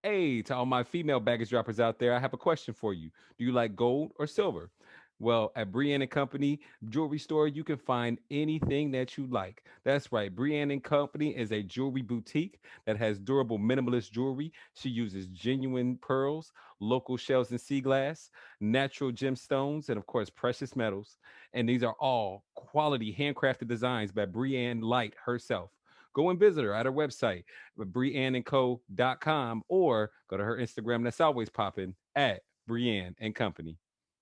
Hey, to all my female baggage droppers out there, I have a question for you. Do you like gold or silver? Well, at Brienne and Company Jewelry Store, you can find anything that you like. That's right. Brienne and Company is a jewelry boutique that has durable minimalist jewelry. She uses genuine pearls, local shells and sea glass, natural gemstones, and of course, precious metals. And these are all quality handcrafted designs by Brienne Light herself. Go and visit her at her website, brienneandco.com, or go to her Instagram that's always popping at Brienne and Company.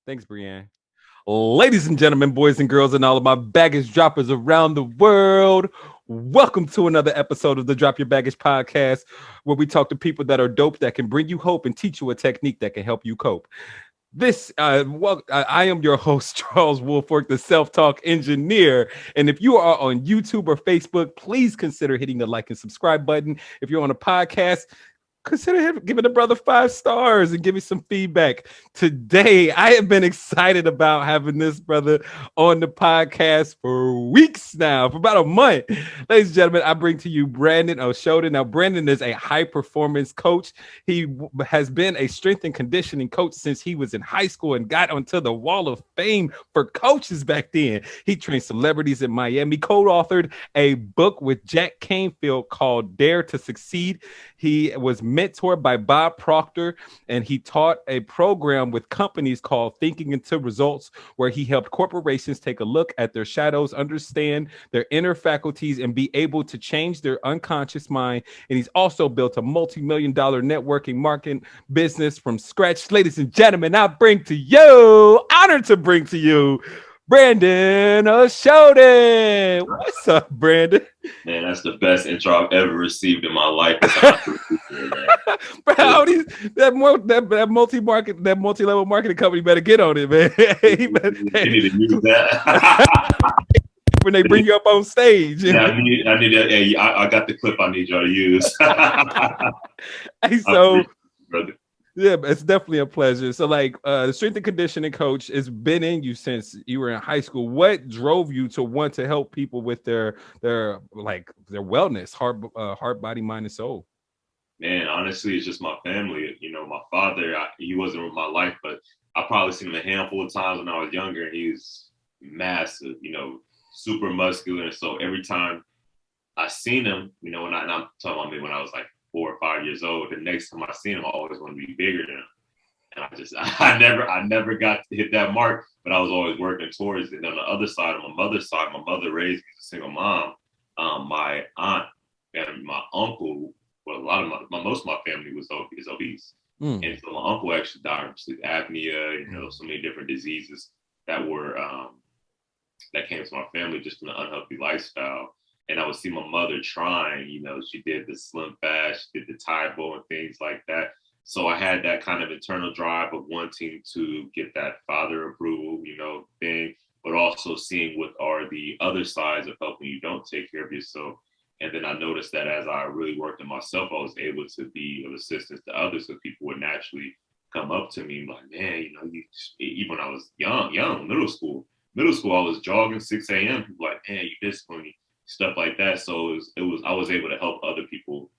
Thanks, Brienne. Ladies and gentlemen, boys and girls, and all of my baggage droppers around the world, welcome to another episode of the Drop Your Baggage podcast, where we talk to people that are dope, that can bring you hope and teach you a technique that can help you cope. I am your host, Charles Woolfork, the self-talk engineer. And if you are on YouTube or Facebook, please consider hitting the like and subscribe button. If you're on a podcast, consider giving the brother 5 stars and give me some feedback. Today, I have been excited about having this brother on the podcast for weeks now, for about a month. Ladies and gentlemen, I bring to you Brandon Oshodin. Now, Brandon is a high performance coach. He has been a strength and conditioning coach since he was in high school and got onto the wall of fame for coaches back then. He trained celebrities in Miami, co-authored a book with Jack Canfield called Dare to Succeed. He was mentored by Bob Proctor, and he taught a program with companies called Thinking into Results, where he helped corporations take a look at their shadows, understand their inner faculties, and be able to change their unconscious mind. And he's also built a multi-million-dollar networking marketing business from scratch. Ladies and gentlemen, honored to bring to you, Brandon Oshodin. What's up, Brandon? Man, that's the best intro I've ever received in my life. Bro, that multi-market, that multi-level marketing company better get on it, man. You need to use that. When they bring you up on stage. Yeah, I need that. Hey, I got the clip I need y'all to use. Hey, so yeah, it's definitely a pleasure. So, like, the strength and conditioning coach has been in you since you were in high school. What drove you to want to help people with their wellness, heart, body, mind, and soul? Man, honestly, it's just my family. You know, my father, he wasn't with my life, but I probably seen him a handful of times when I was younger, and he was massive, super muscular. And so every time I seen him, and I'm talking about me when I was like 4 or 5 years old, the next time I seen him, I always wanted to be bigger than him. And I never got to hit that mark, but I was always working towards it. And on the other side, on my mother's side, my mother raised me as a single mom. My aunt and my uncle, well, a lot of most of my family is obese. And so my uncle actually died from sleep apnea, so many different diseases that were, that came to my family just from the unhealthy lifestyle. And I would see my mother trying, she did the slim fast, she did the Tide Bowl and things like that. So I had that kind of internal drive of wanting to get that father approval, thing, but also seeing what are the other sides of helping you don't take care of yourself. And then I noticed that as I really worked on myself, I was able to be of assistance to others, so people would naturally come up to me like, man, even when I was young, middle school, I was jogging 6 a.m. People like, man, you disciplined me, stuff like that. So I was able to help other people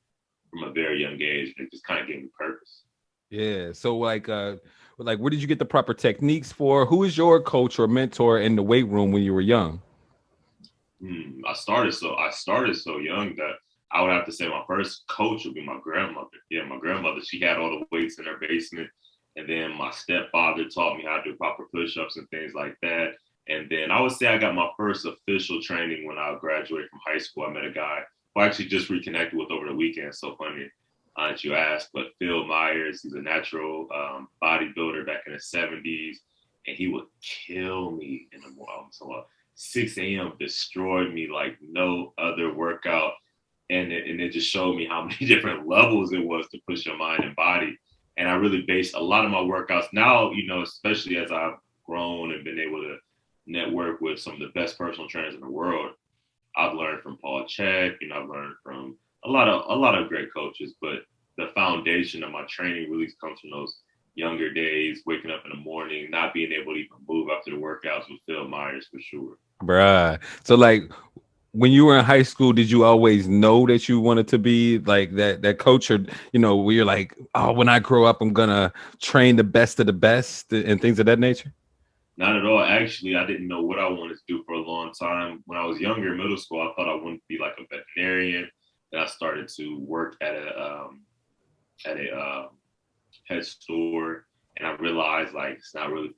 from a very young age, and it just kind of gave me purpose. Yeah. So where did you get the proper techniques for? Who is your coach or mentor in the weight room when you were young? I started so young that I would have to say my first coach would be my grandmother. Yeah, my grandmother. She had all the weights in her basement, and then my stepfather taught me how to do proper push-ups and things like that. And then I would say I got my first official training when I graduated from high school. I met a guy who I actually just reconnected with over the weekend. So funny that you asked, but Phil Myers, he's a natural bodybuilder back in the 70s, and he would kill me in the morning. So 6 a.m. destroyed me like no other workout. And it just showed me how many different levels it was to push your mind and body. And I really based a lot of my workouts now, especially as I've grown and been able to network with some of the best personal trainers in the world. I've learned from Paul Chek, I've learned from a lot of great coaches, but the foundation of my training really comes from those younger days, waking up in the morning, not being able to even move after the workouts with Phil Myers for sure. Bruh. So like when you were in high school, did you always know that you wanted to be like that coach, or where you're like, oh, when I grow up, I'm gonna train the best of the best and things of that nature? Not at all. Actually, I didn't know what I wanted to do for a long time. When I was younger in middle school, I thought I wanted to be like a veterinarian. Then I started to work at a pet store, and I realized like it's not really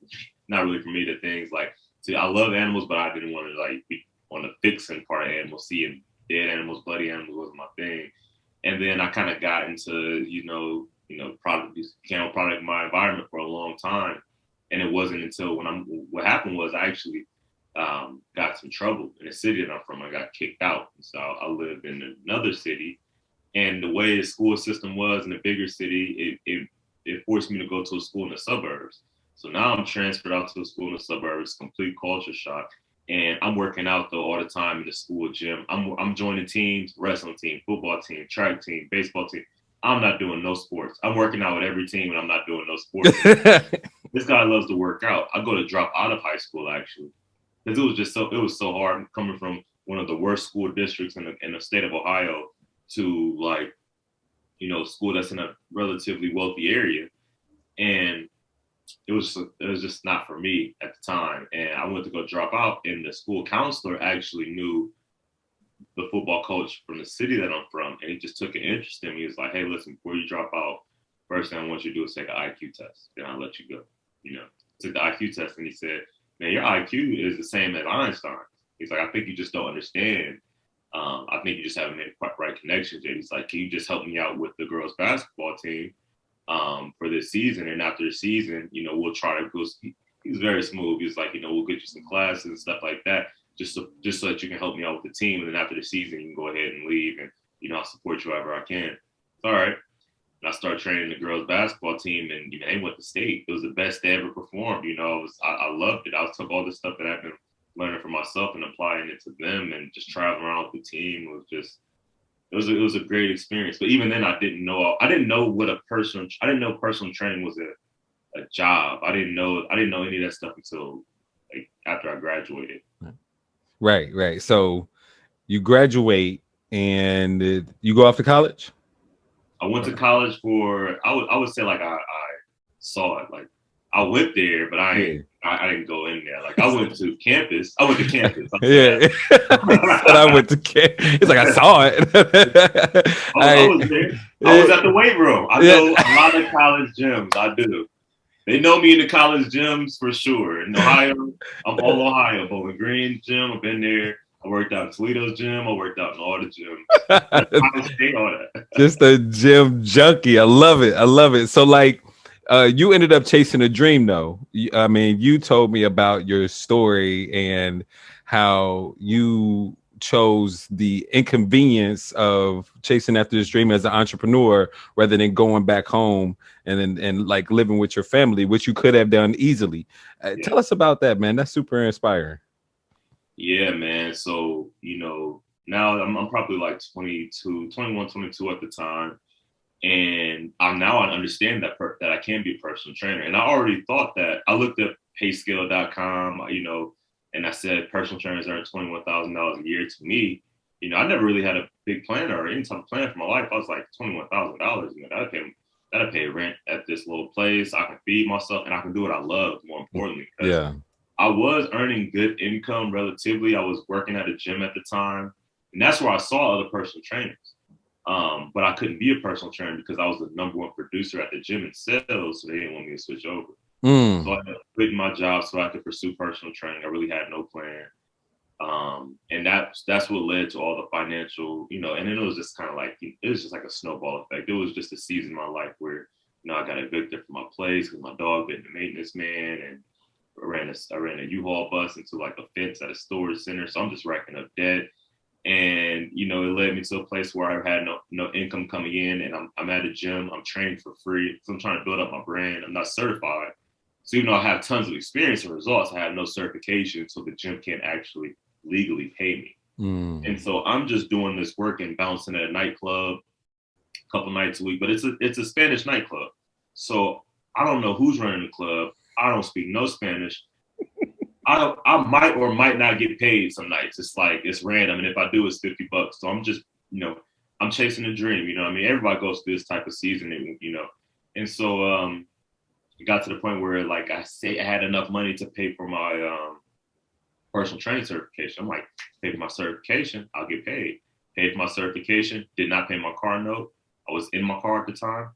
for me. The things like, see, I love animals, but I didn't want to like be on the fixing part of animals. Seeing dead animals, bloody animals wasn't my thing. And then I kind of got into product, became a product of my environment for a long time. And it wasn't until what happened was I actually got some trouble in the city that I'm from. I got kicked out. So I lived in another city, and the way the school system was in a bigger city, it forced me to go to a school in the suburbs. So now I'm transferred out to a school in the suburbs, complete culture shock. And I'm working out though all the time in the school gym. I'm joining teams, wrestling team, football team, track team, baseball team. I'm not doing no sports. I'm working out with every team and I'm not doing no sports. This guy loves to work out. I go to drop out of high school actually, because it was so hard coming from one of the worst school districts in the state of Ohio to like, school that's in a relatively wealthy area. And it was just not for me at the time. And I went to go drop out, and the school counselor actually knew the football coach from the city that I'm from, and he just took an interest in me. He was like, "Hey, listen, before you drop out, first thing I want you to do is take an IQ test, then I'll let you go." Took the IQ test, and he said, "Man, your IQ is the same as Einstein." He's like, "I think you just don't understand. I think you just haven't made the right connections yet." He's like, "Can you just help me out with the girls basketball team for this season? And after the season, we'll try to go." He's very smooth. He's like, "We'll get you some classes and stuff like that, just so that you can help me out with the team. And then after the season, you can go ahead and leave, and I'll support you however I can." It's all right. And I started training the girls basketball team, and they went to state. It was the best they ever performed. I loved it. I took all this stuff that I've been learning for myself and applying it to them, and just traveling around with the team. It was a great experience. But even then, I didn't know personal training was a job. I didn't know any of that stuff until like after I graduated. Right. So you graduate and you go off to college? I went to college for I would say like I saw it. Like I went there, but I didn't go in there. Like I went to campus. I went to campus. Yeah. I went to campus. It's like I saw it. I was there. I was at the weight room. I know a lot of college gyms. I do. They know me in the college gyms for sure. In Ohio, I'm all Ohio. Bowling Green gym, I've been there. I worked out in Toledo's gym. I worked out in all the gyms. All that. Just a gym junkie. I love it. So like, you ended up chasing a dream though. I mean, you told me about your story and how you chose the inconvenience of chasing after this dream as an entrepreneur rather than going back home and like living with your family, which you could have done easily. Tell us about that, man. That's super inspiring. Yeah, man. So, now I'm probably like 22, 21, 22 at the time. And I understand that I can be a personal trainer. And I already thought that. I looked at payscale.com, and I said personal trainers earn $21,000 a year. To me, I never really had a big plan or any type of plan for my life. I was like, $21,000, that'll pay rent at this little place. I can feed myself and I can do what I love, more importantly. Yeah. I was earning good income relatively. I was working at a gym at the time, and that's where I saw other personal trainers. But I couldn't be a personal trainer because I was the number one producer at the gym in sales, so they didn't want me to switch over. So I ended up quitting my job so I could pursue personal training. I really had no plan. And that's what led to all the financial, and then it was just kind of like, it was just like a snowball effect. It was just a season in my life where, I got evicted from my place because my dog bit the maintenance man, and I ran a U-Haul bus into like a fence at a storage center. So I'm just racking up debt. And, it led me to a place where I had no income coming in, and I'm at a gym. I'm training for free. So I'm trying to build up my brand. I'm not certified. So even though I have tons of experience and results, I have no certification. So the gym can't actually legally pay me. And so I'm just doing this work and bouncing at a nightclub a couple nights a week, but it's a Spanish nightclub. So I don't know who's running the club. I don't speak no Spanish. I might or might not get paid some nights. It's like, it's random. And if I do, it's $50. So I'm just, I'm chasing a dream. You know what I mean? Everybody goes through this type of season, and so it got to the point where like I had enough money to pay for my personal training certification. I'm like, pay for my certification, I'll get paid. Paid for my certification, did not pay my car note. I was in my car at the time.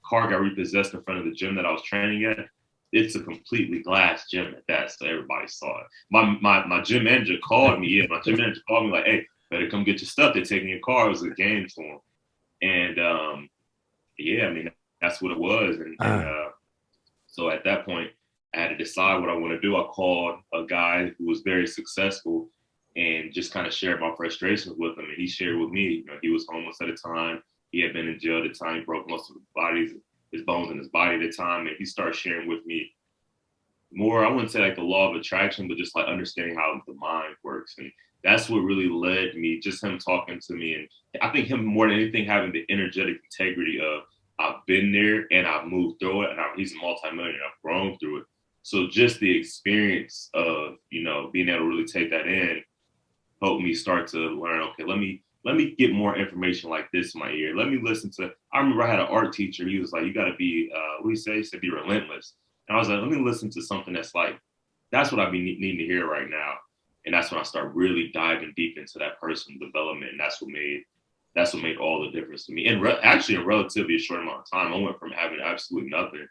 Car got repossessed in front of the gym that I was training at. It's a completely glass gym at that, so everybody saw it. My gym manager called me. Yeah, my gym manager called me like, "Hey, better come get your stuff. They're taking your car." It was a game for him, and yeah, I mean that's what it was. And so at that point, I had to decide what I want to do. I called a guy who was very successful and just kind of shared my frustrations with him. And he shared with me, he was homeless at the time. He had been in jail at the time. He broke most of his bones in his body at the time. And he started sharing with me more, I wouldn't say like the law of attraction, but just like understanding how the mind works. And that's what really led me, just him talking to me. And I think him more than anything, having the energetic integrity of, I've been there and I've moved through it, and he's a multimillionaire. I've grown through it. So just the experience of, being able to really take that in helped me start to learn, okay, let me get more information like this in my ear. Let me listen to, I remember I had an art teacher. He was like, you got to be, what do you say? He said, be relentless. And I was like, let me listen to something that's like, that's what I be needing to hear right now. And that's when I start really diving deep into that personal development. And that's what made all the difference to me. And actually, in relatively a short amount of time, I went from having absolutely nothing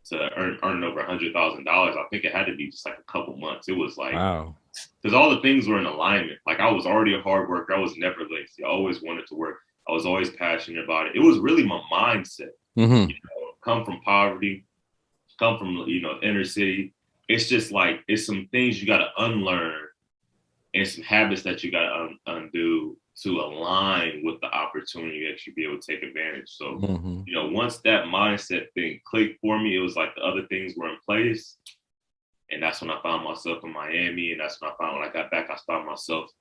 to earning over $100,000. I think it had to be just like a couple months. It was like, wow, because all the things were in alignment. Like I was already a hard worker. I was never lazy. I always wanted to work. I was always passionate about it. It was really my mindset. Mm-hmm. Come from poverty, come from inner city. It's just like, it's some things you got to unlearn and some habits that you got to undo to align with the opportunity that you be able to take advantage. So, once that mindset thing clicked for me, it was like the other things were in place. And that's when I found myself in Miami. And that's when I got back, I found myself,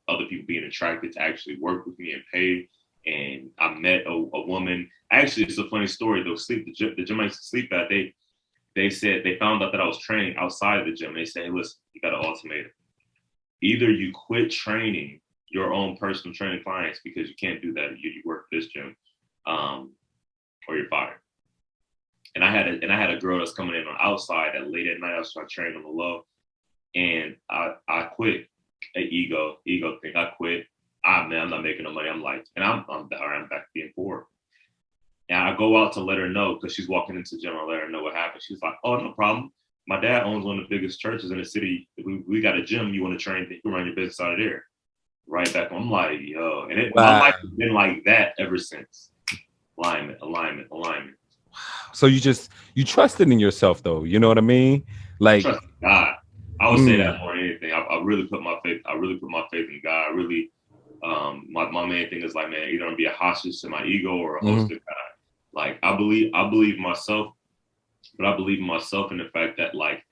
other people being attracted to actually work with me and pay. And I met a woman. Actually, it's a funny story. The gym I used to sleep at, they said, they found out that I was training outside of the gym. They said, hey, listen, you got an ultimatum. Either you quit training your own personal training clients because you can't do that. You work this gym, or you're fired. And I had a girl that's coming in on outside at late at night. I was trying to train on the low, and I quit. An ego thing. I quit. I'm not making no money. I'm like, and I'm back to being poor. And I go out to let her know because she's walking into the gym. I let her know what happened. She's like, oh, no problem. My dad owns one of the biggest churches in the city. We got a gym. You want to train? You can run your business out of there. Right back. I'm like, yo. And my life has been like that ever since. Alignment. So you trusted in yourself, though. You know what I mean? Like, trust God. I would say that more than anything. I really put my faith. I really put my faith in God. I really, my main thing is like, man, either I'm gonna be a hostage to my ego or a host to God. Like I believe myself, but I believe in myself in the fact that like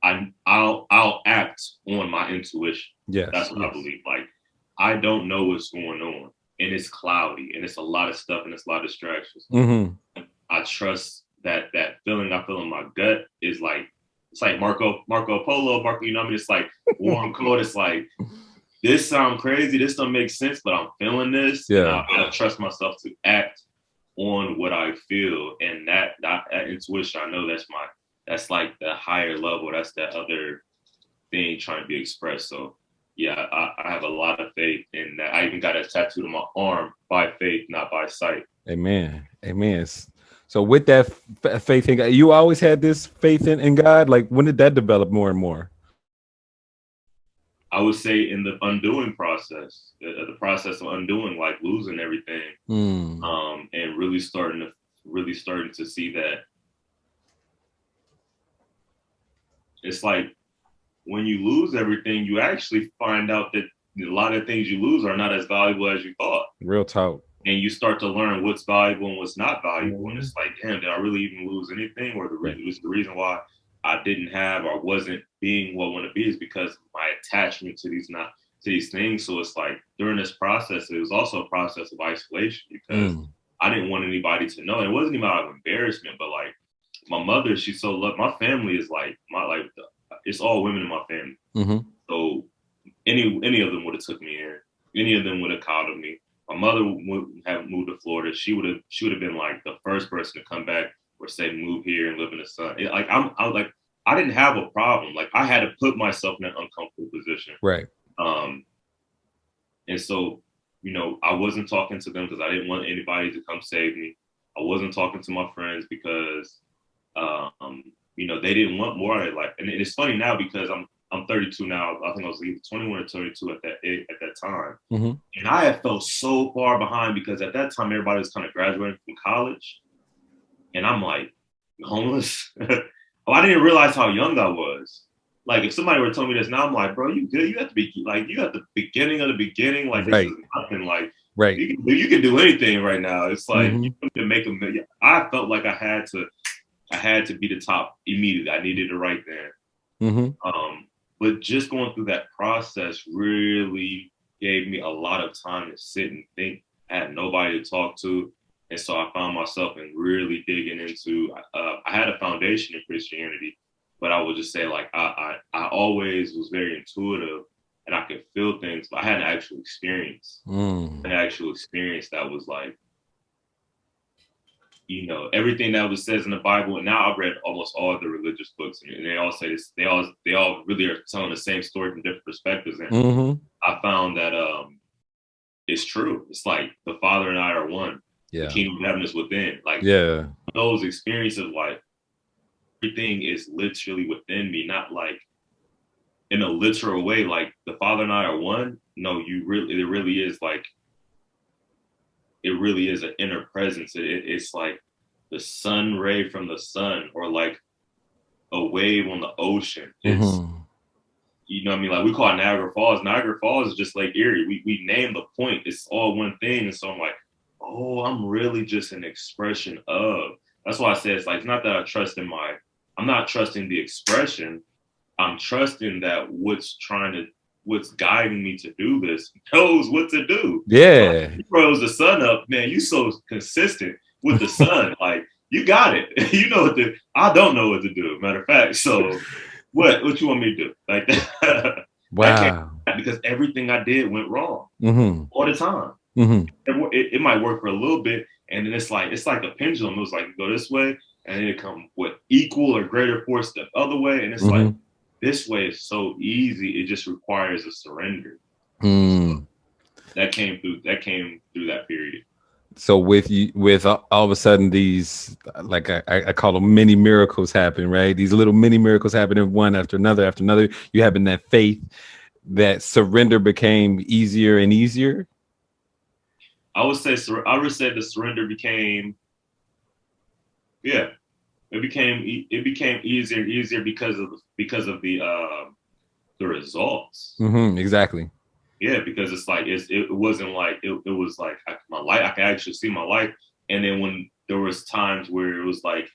I'll act on my intuition. Yes, that's what I believe. Like I don't know what's going on, and it's cloudy, and it's a lot of stuff, and it's a lot of distractions. I trust that feeling I feel in my gut is like, it's like Marco Polo. You know what I mean? It's like warm, cold. It's like, this sounds crazy. This don't make sense, but I'm feeling this. Yeah. And I trust myself to act on what I feel, and that intuition. I know that's like the higher level. That's that other thing trying to be expressed. So yeah, I have a lot of faith in that. I even got a tattoo on my arm, by faith, not by sight. Amen. So with that faith in God, you always had this faith in God. Like, when did that develop more and more? I would say in the undoing process, the process of undoing, like losing everything, and really starting to see that it's like when you lose everything, you actually find out that a lot of things you lose are not as valuable as you thought. Real talk. And you start to learn what's valuable and what's not valuable. And it's like, damn, did I really even lose anything? Or the reason why I didn't have or wasn't being what I want to be is because my attachment to these things. So it's like during this process, it was also a process of isolation because I didn't want anybody to know. And it wasn't even out of embarrassment, but like my mother, she's so loved. My family is like it's all women in my family. Mm-hmm. So any of them would have took me in. Any of them would have coddled me. My mother would have moved to Florida. She would have been like the first person to come back or say move here and live in the sun. I was like, I didn't have a problem. Like I had to put myself in an uncomfortable position. Right. And so, I wasn't talking to them because I didn't want anybody to come save me. I wasn't talking to my friends because, they didn't want more out of life. And it's funny now because I'm 32 now. I think I was either 21 or 32 at that time. Mm-hmm. And I had felt so far behind because at that time, everybody was kind of graduating from college. And I'm like, homeless? Oh, I didn't realize how young I was. Like, if somebody were telling me this now, I'm like, bro, you good? You have to be like, you got the beginning of the beginning. Like, this is nothing. Like, right. You can do anything right now. It's like, Mm-hmm. you can make a million. I felt like I had to be the top immediately. I needed it right there. Mm-hmm. But just going through that process really gave me a lot of time to sit and think. I had nobody to talk to. And so I found myself in really digging into, I had a foundation in Christianity, but I would just say like, I always was very intuitive and I could feel things, but I had an actual experience, that was like, everything that was says in the Bible. And now I've read almost all of the religious books and they all say this, they all really are telling the same story from different perspectives. And Mm-hmm. I found that it's true. It's like the Father and I are one. Yeah. The kingdom of heaven is within. Like those experiences, like everything is literally within me, not like in a literal way. Like the Father and I are one. No, it really is like, it really is an inner presence. It's like the sun ray from the sun, or like a wave on the ocean. It's, you know what I mean? Like we call it Niagara Falls. Niagara Falls is just Lake Erie. We name the point. It's all one thing. And so I'm like, oh, I'm really just an expression of. That's why I say it's like, it's not that I'm not trusting the expression. I'm trusting that what's guiding me to do this knows what to do. Yeah. Like, you rose the sun up, man. You so consistent with the sun. Like you got it. You know I don't know what to do. Matter of fact. So what you want me to do? Like that. Wow. Because everything I did went wrong all the time. It might work for a little bit, and then it's like a pendulum. It was like go this way, and then it come with equal or greater force the other way, and it's like this way is so easy. It just requires a surrender. So that came through that period. So with all of a sudden these, like I call them mini miracles happen, right? These little mini miracles happening one after another. You having that faith, that surrender became easier and easier. I would say the surrender became, it became easier and easier because of the results. Exactly. Yeah, because it's like it wasn't like it was like my life. I could actually see my life, and then when there was times where it was like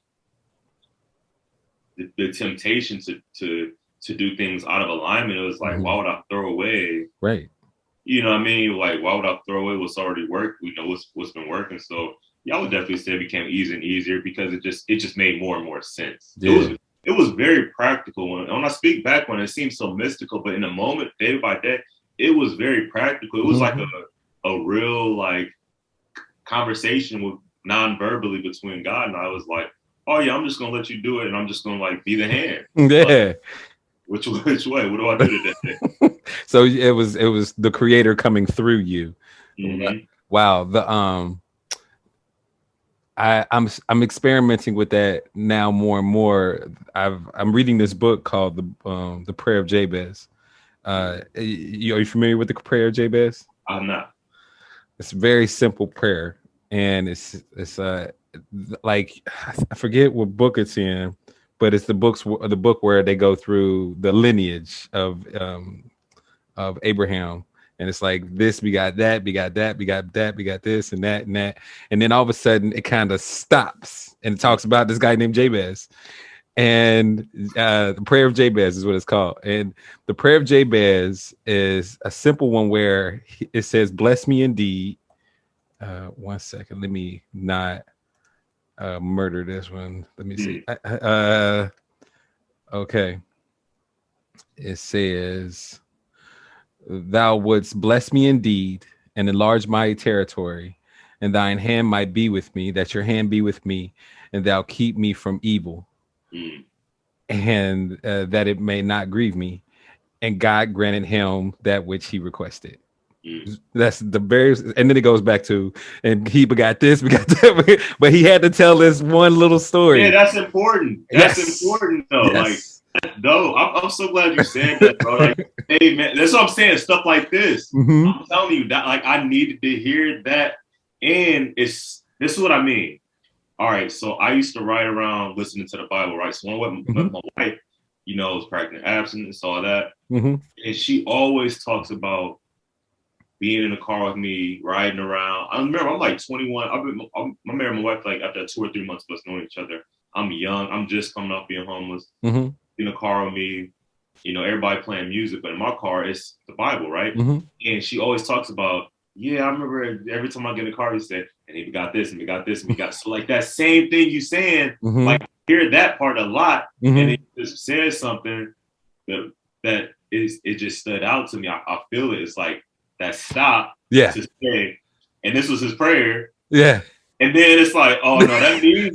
the temptation to do things out of alignment, it was like, why would I throw away? Right. You know what I mean? Like, why would I throw away what's already worked? We know what's been working. So yeah, I would definitely say it became easier and easier because it just made more and more sense. Yeah. It was very practical. When I speak back, when it seems so mystical, but in the moment, day by day, it was very practical. It was like a real like conversation with non-verbally between God and I. Was like, oh yeah, I'm just gonna let you do it, and I'm just gonna like be the hand. Yeah. Like, which way? What do I do today? So it was the creator coming through you. Wow. I'm experimenting with that now more and more. I'm reading this book called the Prayer of Jabez. Are you familiar with the Prayer of Jabez? I'm not. It's a very simple prayer, and it's like I forget what book it's in, but it's the book where they go through the lineage of Abraham. And it's like this, we got that, we got that, we got that, we got this and that and that. And then all of a sudden it kind of stops and it talks about this guy named Jabez. And the Prayer of Jabez is what it's called. And the Prayer of Jabez is a simple one where it says, bless me indeed. 1 second. Let me not murder this one. Let me see. Okay. It says, "Thou wouldst bless me indeed and enlarge my territory, and thine hand might be with me, that your hand be with me, and thou keep me from evil, Mm, and that it may not grieve me." And God granted him that which he requested. mm. That's the very, and then it goes back to, and he begot this, begot that, but he had to tell this one little Yeah, story. that's important. That's Yes, important though. Like, yes. no, I'm so glad you said that, bro. Like, hey man, that's what I'm saying. Stuff like this. Mm-hmm. I'm telling you that like I needed to hear that. And this is what I mean. All right, so I used to ride around listening to the Bible, right? So when Mm-hmm. my wife, was practicing abstinence, all that, Mm-hmm. and she always talks about being in the car with me, riding around. I remember I'm like 21. I'm married my wife like after 2 or 3 months of us knowing each other. I'm young. I'm just coming off being homeless. Mm-hmm. In the car with me, everybody playing music, but in my car it's the Bible, right? Mm-hmm. And she always talks about, yeah, I remember every time I get in the car, he said, and he got this, and we got this, and we got so like that same thing you saying, Mm-hmm. like hear that part a lot, and Mm-hmm. it just says something that it just stood out to me. I feel it. It's like that stop Yeah. to say, and this was his prayer. Yeah. And then it's like, oh no, that means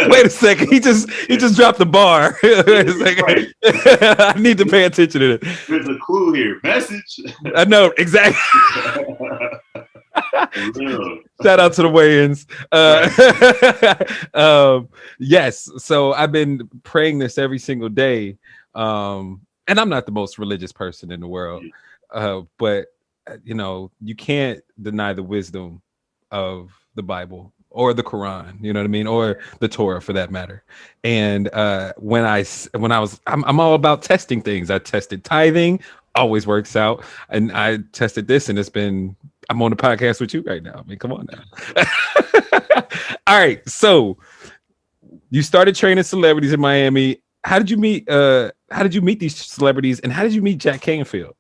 Wait a second. He just dropped the bar. Wait a right. second. I need to pay attention to it. There's a clue here. Message. I know exactly. For real. Shout out to the Wayans. Right. Yes. So I've been praying this every single day. And I'm not the most religious person in the world. But you can't deny the wisdom of the Bible or the Quran, you know what I mean, or the Torah for that matter. And I'm all about testing things. I tested tithing, always works out, and I tested this, and I'm on the podcast with you right now. I mean, come on now. All right, so you started training celebrities in Miami. How did you meet? How did you meet these celebrities, and how did you meet Jack Canfield?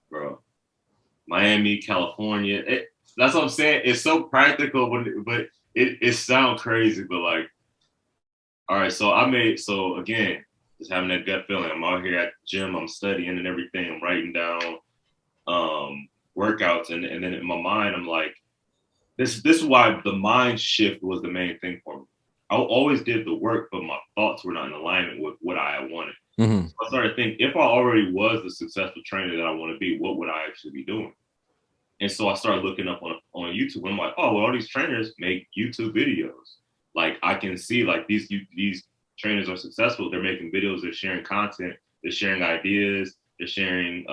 Bro, Miami, California. That's what I'm saying. It's so practical, but it sounds crazy. But like, all right. So again, just having that gut feeling. I'm out here at the gym. I'm studying and everything. I'm writing down workouts, and then in my mind, I'm like, this is why the mind shift was the main thing for me. I always did the work, but my thoughts were not in alignment with what I wanted. Mm-hmm. So I started thinking, if I already was the successful trainer that I want to be, what would I actually be doing? And so I started looking up on YouTube. And I'm like, oh, well, all these trainers make YouTube videos. Like I can see like these trainers are successful. They're making videos. They're sharing content. They're sharing ideas. They're sharing.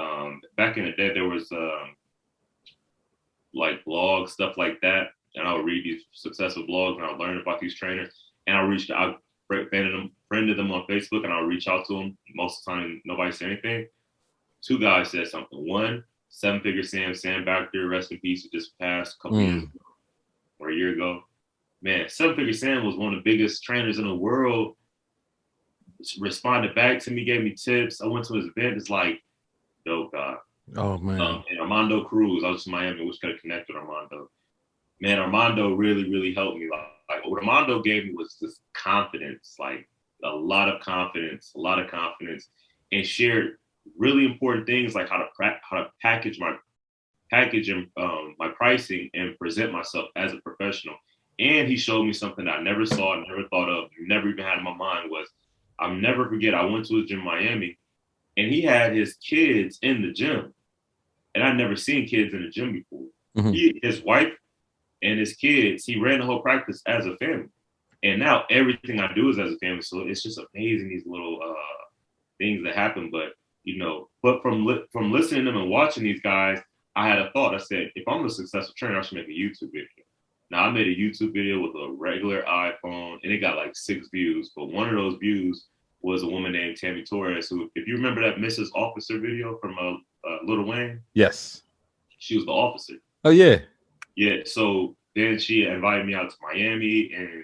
Back in the day, there was like blogs, stuff like that. And I would read these successful blogs and I would learn about these trainers. And I friended them on Facebook, and I'll reach out to them. Most of the time, nobody said anything. Two guys said something. One, Seven Figure Sam Baxter, rest in peace, just passed a couple years ago or a year ago. Man, Seven Figure Sam was one of the biggest trainers in the world. Responded back to me, gave me tips. I went to his event. It's like, dope guy. Oh man. And Armando Cruz, I was in Miami, which could have connected with Armando. Man, Armando really, really helped me. Like what Armando gave me was this confidence, like a lot of confidence, and shared really important things like how to package my my pricing and present myself as a professional. And he showed me something that I never saw, never thought of, never even had in my mind was I'll never forget. I went to a gym in Miami, and he had his kids in the gym, and I'd never seen kids in the gym before. Mm-hmm. His wife and his kids, he ran the whole practice as a family. And now everything I do is as a family. So it's just amazing, these little things that happen. But from listening to them and watching these guys, I had a thought. I said, if I'm a successful trainer, I should make a YouTube video. Now I made a YouTube video with a regular iPhone, and it got like 6 views. But one of those views was a woman named Tammy Torres, who, if you remember that Mrs. Officer video from Lil Wayne, Yes. she was the officer. Oh yeah. Yeah. So then she invited me out to Miami and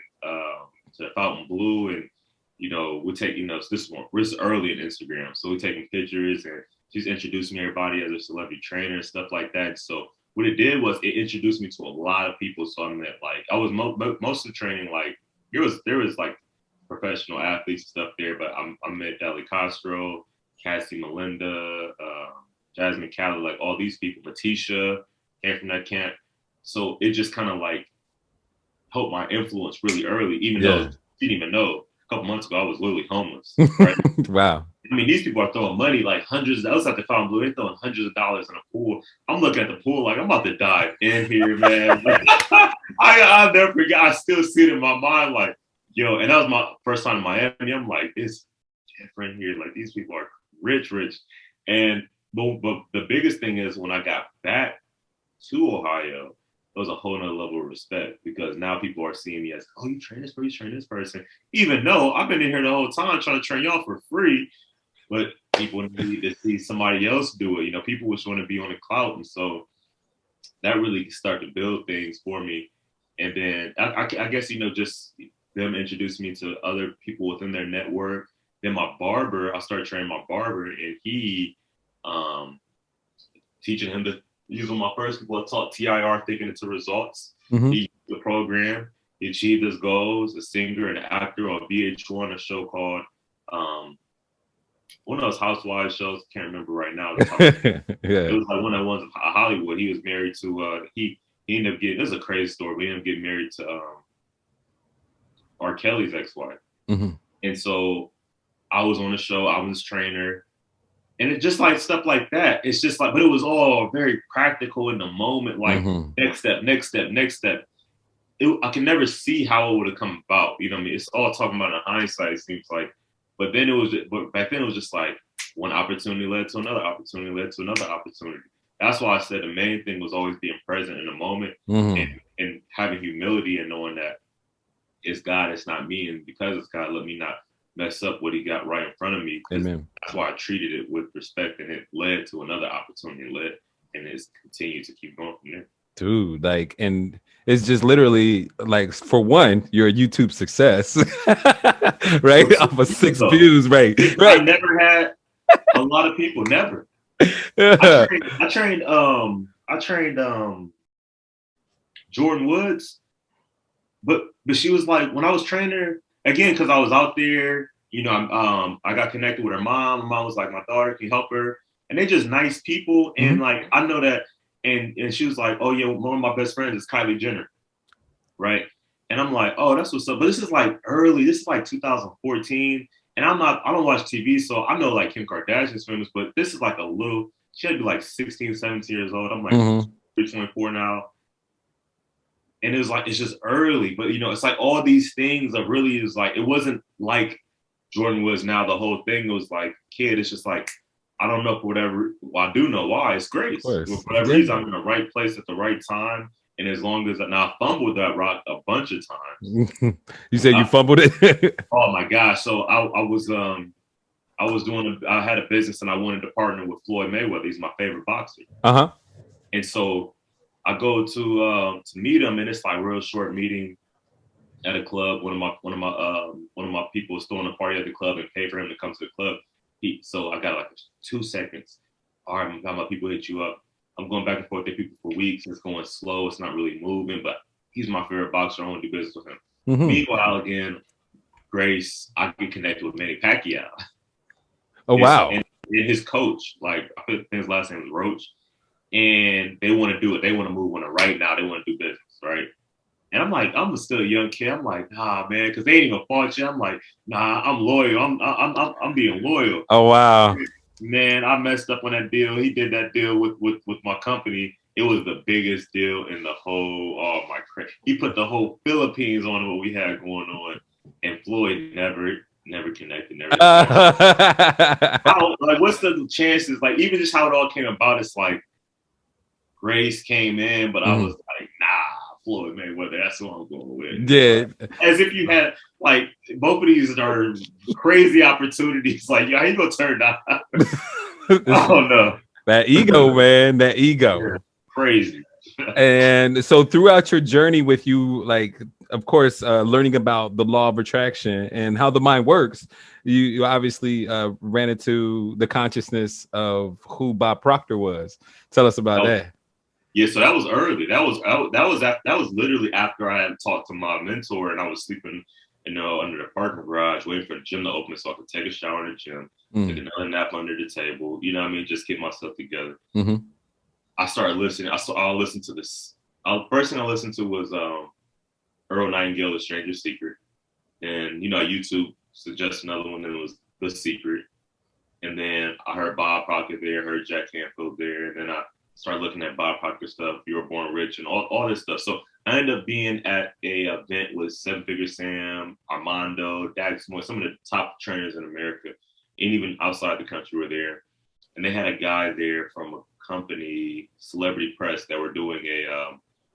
to Fountain Blue, and we take this is early in Instagram, so we're taking pictures, and she's introducing everybody as a celebrity trainer and stuff like that. So what it did was it introduced me to a lot of people. So I met, like, I was most of the training, like there was like professional athletes and stuff there, but I met Dali Castro, Cassie Melinda, Jasmine Calla, like all these people, Batisha came from that camp. So it just kind of like helped my influence really early, even though she didn't even know. A couple months ago, I was literally homeless. Right? Wow. I mean, these people are throwing money, like hundreds. I was at the Fontainebleau, they're throwing hundreds of dollars in a pool. I'm looking at the pool like I'm about to dive in here, man. I'll never forget. I still see it in my mind, like, yo. And that was my first time in Miami. I'm like, it's different here. Like these people are rich. And but the biggest thing is when I got back to Ohio, it was a whole nother level of respect because now people are seeing me as, oh, you train this person. Even though I've been in here the whole time trying to train y'all for free. But people need to see somebody else do it. You know, people just want to be on the clout. And so that really started to build things for me. And then I guess, you know, just them introduced me to other people within their network. Then my barber, I started training my barber, and he, teaching him to use my first people, I taught TIR, thinking into results. Mm-hmm. He used the program. He achieved his goals, a singer and an actor on VH1, a show called, one of those housewives shows, can't remember right now. It was like one of the ones in Hollywood. He was married to, he ended up getting, this is a crazy story, but he ended up getting married to R. Kelly's ex-wife. Mm-hmm. And so I was on the show, I was his trainer. And it's just like stuff like that. It's just like, but it was all very practical in the moment, like next step. I can never see how it would have come about. You know what I mean? It's all talking about in hindsight, it seems like. But back then it was just like one opportunity led to another opportunity led to another opportunity. That's why I said the main thing was always being present in the moment and having humility and knowing that it's God, it's not me. And because it's God, let me not mess up what he got right in front of me. Amen. That's why I treated it with respect, and it led to another opportunity and it's continued to keep going from there. Dude, like, and it's just literally like, for one, you're a YouTube success, right? Off of 6 views, right? I never had a lot of people, never. I trained Jordan Woods, but she was like, when I was training her, again, because I was out there, you know, I got connected with her mom. Her mom was like, my daughter can help her, and they're just nice people, and like I know that. And she was like, oh, yeah, one of my best friends is Kylie Jenner, right? And I'm like, oh, that's what's up. But this is like early. This is like 2014. And I don't watch TV, so I know like Kim Kardashian's famous, but this is like she had to be like 16, 17 years old. I'm like 24 now. And it was like, it's just early. But, you know, it's like all these things are really is like, it wasn't like Jordan was now. The whole thing was like, kid, it's just like, I don't know for whatever. Well, I do know why. It's grace. For whatever reason, I'm in the right place at the right time. And as long as I fumbled that rock a bunch of times. You said you fumbled it? Oh my gosh! So I had a business and I wanted to partner with Floyd Mayweather. He's my favorite boxer. And so I go to meet him, and it's like a real short meeting at a club. One of my people was throwing a party at the club and paid for him to come to the club. So I got like 2 seconds. All right, I'm my people hit you up. I'm going back and forth with people for weeks. It's going slow. It's not really moving, but he's my favorite boxer. I want to do business with him. Meanwhile, again, Grace, I get connected with Manny Pacquiao. Oh, wow. And his coach, like, I think his last name was Roach. And they want to do it. They want to move on it right now. They want to do business, right? And I'm like, I'm still a young kid. I'm like, nah, man, because they ain't even fought you. I'm like, nah, I'm loyal. I'm being loyal. Oh, wow. Man, I messed up on that deal. He did that deal with my company. It was the biggest deal in the whole. Oh my crap! He put the whole Philippines on what we had going on, and Floyd never connected. Never. Like, what's the chances? Like, even just how it all came about. It's like Grace came in, but I was like, nah. Floyd Mayweather, that's what I'm going with. Yeah. As if you had, like, both of these are crazy opportunities. Like, how you gonna turn down? I don't know. That ego, man, that ego. Yeah, crazy. And so throughout your journey with you, like, of course, learning about the law of attraction and how the mind works, you obviously ran into the consciousness of who Bob Proctor was. Tell us about that. Yeah, so that was early. That was literally after I had talked to my mentor, and I was sleeping under the parking garage, waiting for the gym to open so I could take a shower in the gym, take another nap under the table. You know what I mean? Just get myself together. I started listening. I'll listen to this. First thing I listened to was Earl Nightingale, The Stranger's Secret. And, YouTube suggested another one, and it was The Secret. And then I heard Bob Proctor there, heard Jack Canfield there. And then I started looking at Bob Proctor stuff, You Were Born Rich, and all this stuff. So I ended up being at a event with Seven Figure Sam, Armando, Dax Moore, some of the top trainers in America, and even outside the country were there. And they had a guy there from a company, Celebrity Press, that were doing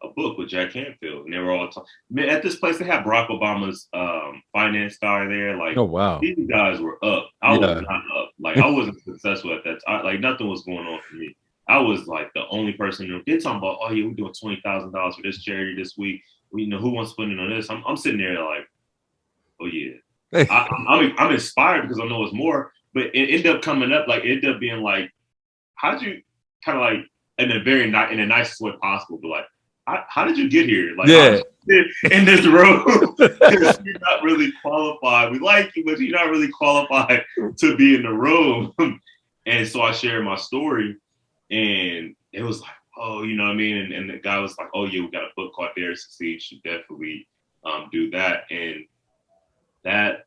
a book with Jack Canfield, and they were all talking. At this place, they had Barack Obama's finance guy there. Like, Oh wow. these guys were up. I was not up. Like, I wasn't successful at that time. Like, nothing was going on for me. I was like the only person who did talking about, oh yeah, we're doing $20,000 for this charity this week. Who wants to put in on this? I'm sitting there like, oh yeah. I'm inspired because I know it's more, but it ended up coming up like, it ended up being like, how'd you kind of like in the nicest way possible, but like, how did you get here? Like, in this room, you're not really qualified. We like you, but you're not really qualified to be in the room. And so I shared my story, and it was like, oh, you know what I mean? And the guy was like, oh yeah, we got a book called Dare to Succeed. You should definitely do that. And that,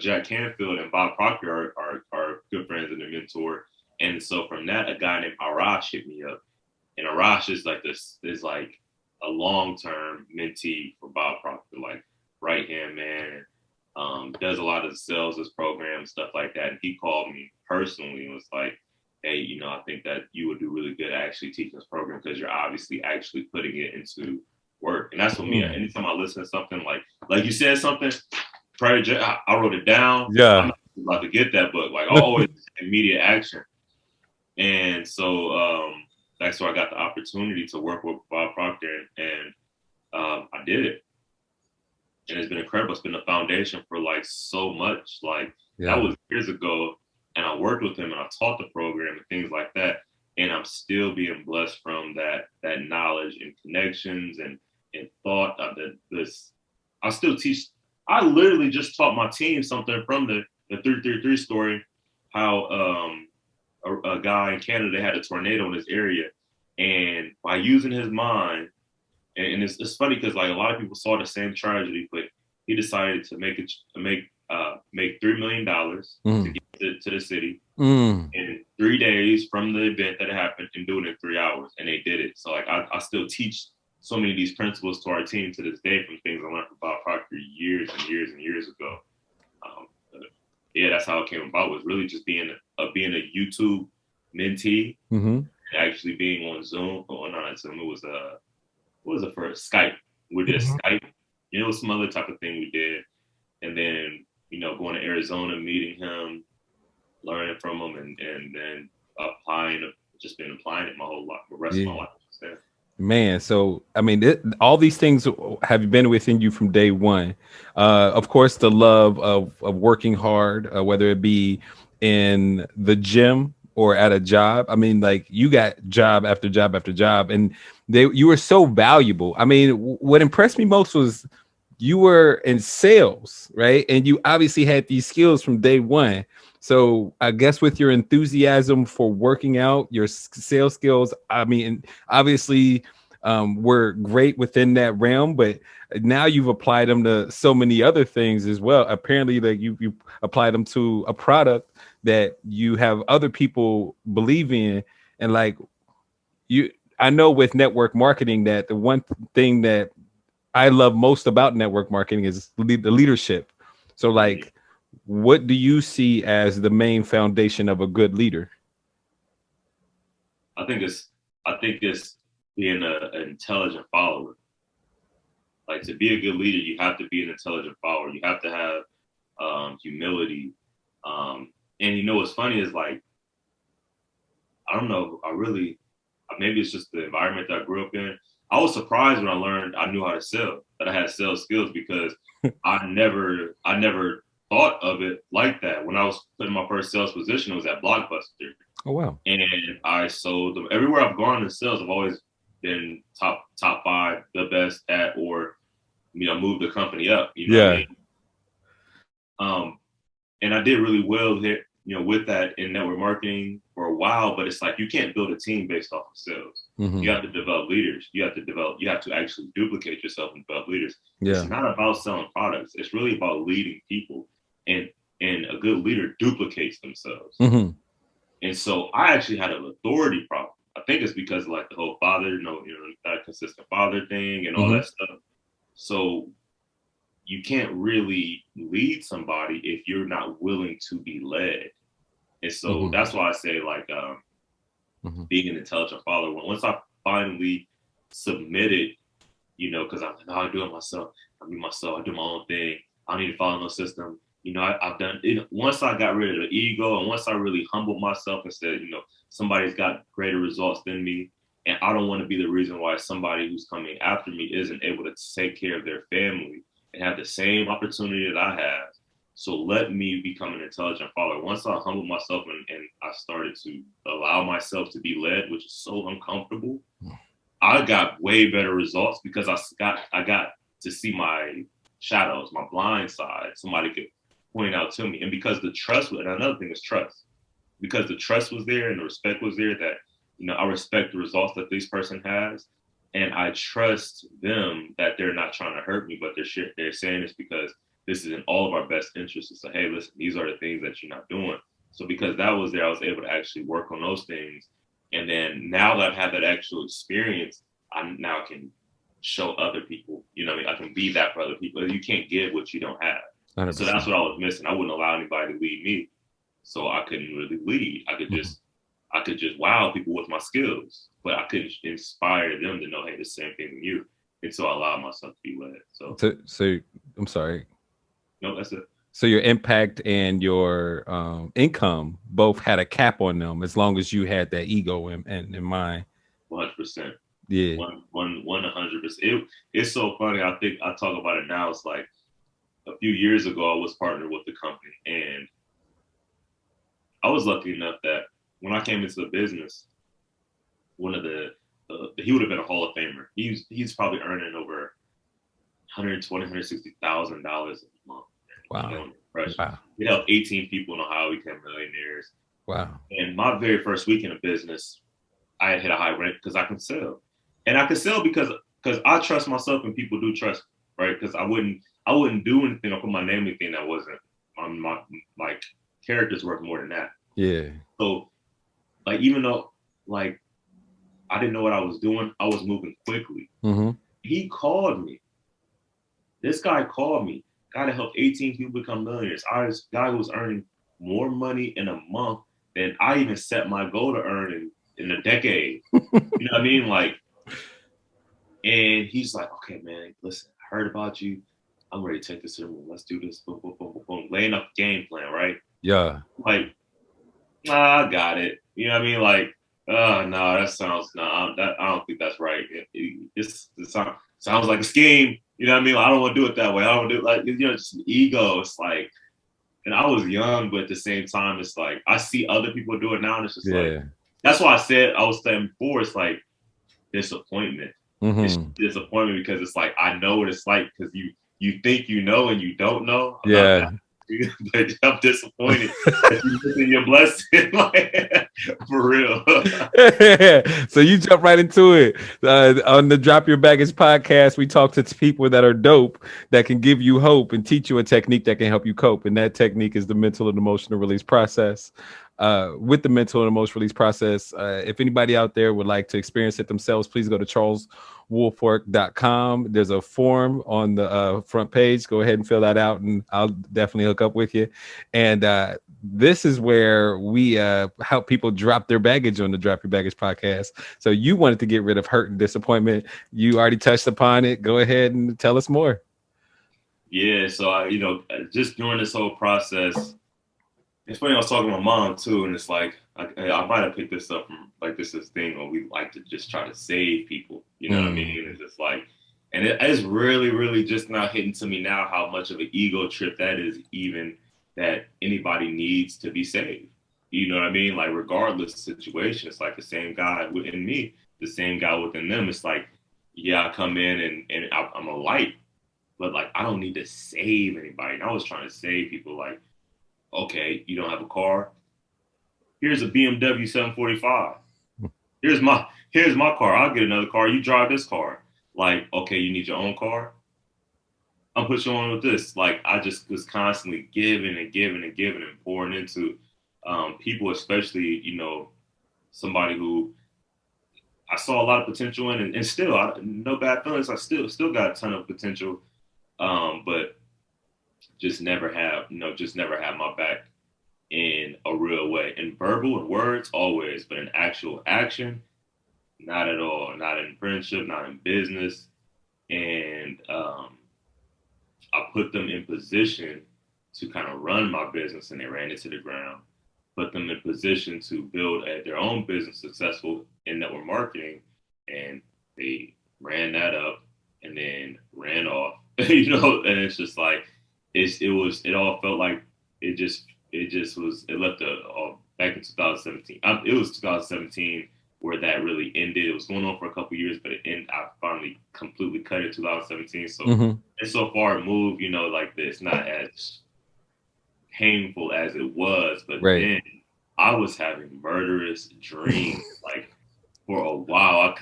Jack Canfield and Bob Proctor are good friends and a mentor. And so from that, a guy named Arash hit me up. And Arash is like a long-term mentee for Bob Proctor, like right-hand man, does a lot of the sales, this program, stuff like that. And he called me personally and was like, hey, I think that you would do really good actually teaching this program because you're obviously actually putting it into work. And that's what me, anytime I listen to something like you said something, I wrote it down. Yeah. I'm not about to get that book. Like, always immediate action. And so that's where I got the opportunity to work with Bob Proctor, and I did it. And it's been incredible. It's been a foundation for like so much. Like, that was years ago, and I worked with him and I taught the program and things like that. And I'm still being blessed from that knowledge and connections and thought of this. I still teach. I literally just taught my team something from the 333 story, how a guy in Canada had a tornado in his area, and by using his mind, and it's funny because like a lot of people saw the same tragedy, but he decided to make $3 million to get to the city in 3 days from the event that happened, and do it in 3 hours, and they did it. So like I still teach so many of these principles to our team to this day from things I learned from Bob Proctor years and years and years ago. Yeah, that's how it came about, was really just being a YouTube mentee, actually being on Zoom. Oh, not Zoom. It was what was it for? Skype. We did Skype. It was some other type of thing we did, and then going to Arizona, meeting him, learning from him, and then applying it my whole life, the rest of my life. Man, so I mean, all these things have been within you from day one. Of course, the love of working hard, whether it be in the gym or at a job. I mean, like, you got job after job after job, and you were so valuable. I mean, what impressed me most was you were in sales, right? And you obviously had these skills from day one. So I guess with your enthusiasm for working out, your sales skills, I mean, obviously were great within that realm, but now you've applied them to so many other things as well. Apparently, like you applied them to a product that you have other people believe in. And like I know with network marketing that the one thing that I love most about network marketing is the leadership. So like, what do you see as the main foundation of a good leader? I think it's being an intelligent follower. Like, to be a good leader, you have to be an intelligent follower. You have to have humility. And what's funny is, like, I don't know, maybe it's just the environment that I grew up in. I was surprised when I learned I knew how to sell, that I had sales skills, because I never thought of it like that. When I was put in my first sales position, it was at Blockbuster. Oh, wow. And I sold them. Everywhere I've gone in sales, I've always been top 5, the best at, or move the company up. You know what I Yeah. mean? And I did really well here, with that in network marketing for a while. But it's like you can't build a team based off of sales. Mm-hmm. You have to develop leaders. You have to actually duplicate yourself and develop leaders. Yeah. It's not about selling products. It's really about leading people. And a good leader duplicates themselves. Mm-hmm. And so I actually had an authority problem. I think it's because like the whole father, that consistent father thing and all Mm-hmm. that stuff. So you can't really lead somebody if you're not willing to be led. And so Mm-hmm. that's why I say like Mm-hmm. being an intelligent follower. Once I finally submitted, because I'm like, no, I do it myself. I do myself. I do my own thing. I don't need to follow no system. I've done it. Once I got rid of the ego and once I really humbled myself and said, somebody's got greater results than me. And I don't want to be the reason why somebody who's coming after me isn't able to take care of their family and have the same opportunity that I have. So let me become an intelligent follower. Once I humbled myself and I started to allow myself to be led, which is so uncomfortable, I got way better results because I got to see my shadows, my blind side. Somebody could point out to me, and because the trust. And another thing is trust, because the trust was there and the respect was there. That I respect the results that this person has, and I trust them that they're not trying to hurt me, but they're saying this because this is in all of our best interests. To say, hey, listen, these are the things that you're not doing. So because that was there, I was able to actually work on those things. And then now that I've had that actual experience, I now can show other people, I can be that for other people. You can't give what you don't have. And so 100%. that's what I was missing. I wouldn't allow anybody to lead me. So I couldn't really lead. I could just wow people with my skills, but I couldn't inspire them to know, hey, the same thing with you. And so I allowed myself to be led. So I'm sorry. No, that's it. So your impact and your income both had a cap on them as long as you had that ego in mind. 100%. Yeah. 100%. It's so funny. I think I talk about it now. It's like a few years ago, I was partnered with the company, and I was lucky enough that when I came into the business, one of he would have been a Hall of Famer. He's probably earning over $160,000 a month. Wow. Wow. We helped 18 people in Ohio become millionaires. Wow. And my very first week in a business, I had hit a high rent because I can sell, and I can sell because I trust myself and people do trust me, right? Because I wouldn't do anything or put my name anything that wasn't on my character's worth more than that. Yeah. So like even though like I didn't know what I was doing, I was moving quickly. Mm-hmm. He called me. This guy called me. Guy that helped 18 people become millionaires. This guy who was earning more money in a month than I even set my goal to earn in a decade. You know what I mean? Like, and he's like, okay, man, listen, I heard about you. I'm ready to take this to the room. Let's do this. Boom, boom, boom, boom, boom. Laying up the game plan, right? Yeah. Like, I got it. You know what I mean? Like, no, that sounds I don't think that's right. It sounds like a scheme. You know what I mean? Like, I don't want to do it that way. I don't do it like just ego. It's like, and I was young, but at the same time, it's like I see other people do it now, and it's just like that's why I was saying before. It's like disappointment. Mm-hmm. It's disappointment because it's like I know what it's like because you think you know and you don't know. Yeah. But I'm disappointed that you're missing your blessing. Like, for real. So you jump right into it. On the Drop Your Baggage podcast, we talk to people that are dope that can give you hope and teach you a technique that can help you cope. And that technique is the mental and emotional release process. With the mental and emotional release process, if anybody out there would like to experience it themselves, please go to charleswoolfork.com. There's a form on the front page. Go ahead and fill that out, and I'll definitely hook up with you. And this is where we help people drop their baggage on the Drop Your Baggage podcast. So you wanted to get rid of hurt and disappointment. You already touched upon it. Go ahead and tell us more. Yeah, so I, just during this whole process, it's funny. I was talking to my mom too, and it's like I might have picked this up from like this thing where we like to just try to save people. You know what I mean? It's just like, and it's really, really just now hitting to me now how much of an ego trip that is, even that anybody needs to be saved. You know what I mean? Like regardless of the situation, it's like the same guy within me, the same guy within them. It's like, yeah, I come in and I'm a light. but like I don't need to save anybody. And I was trying to save people. Like, okay, you don't have a car. Here's a BMW 745. Here's my car. I'll get another car. You drive this car. Like, okay, you need your own car. I'll put you on with this. Like, I just was constantly giving and giving and giving and pouring into people, especially, somebody who I saw a lot of potential in, and still, no bad feelings. I still got a ton of potential, but just never had my back in a real way. In verbal and words, always, but in actual action, not at all. Not in friendship, not in business, and I put them in position to kind of run my business, and they ran it to the ground. Put them in position to build their own business successful in network marketing, and they ran that up and then ran off. And it's just like it all felt like it left back in 2017. It was 2017 where that really ended. It was going on for a couple of years, but I finally completely cut it 2017. So it's so far moved, like this, not as painful as it was, but then I was having murderous dreams. Like for a while,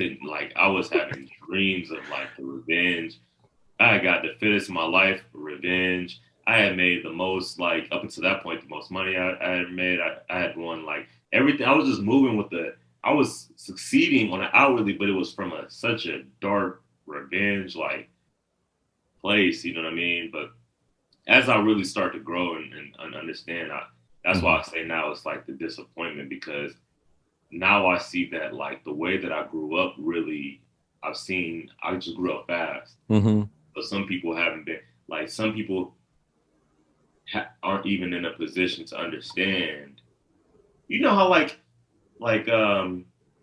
I was having dreams of like the revenge. I got the fittest in my life, revenge. I had made the most, like up until that point, the most money I had made. I had won like everything. I was just moving with I was succeeding on an outwardly, but it was from such a dark revenge like place, you know what I mean? But as I really start to grow and understand, that's why I say now it's like the disappointment, because now I see that like the way that I grew up, really, I just grew up fast. But some people haven't been, like some people aren't even in a position to understand. You know how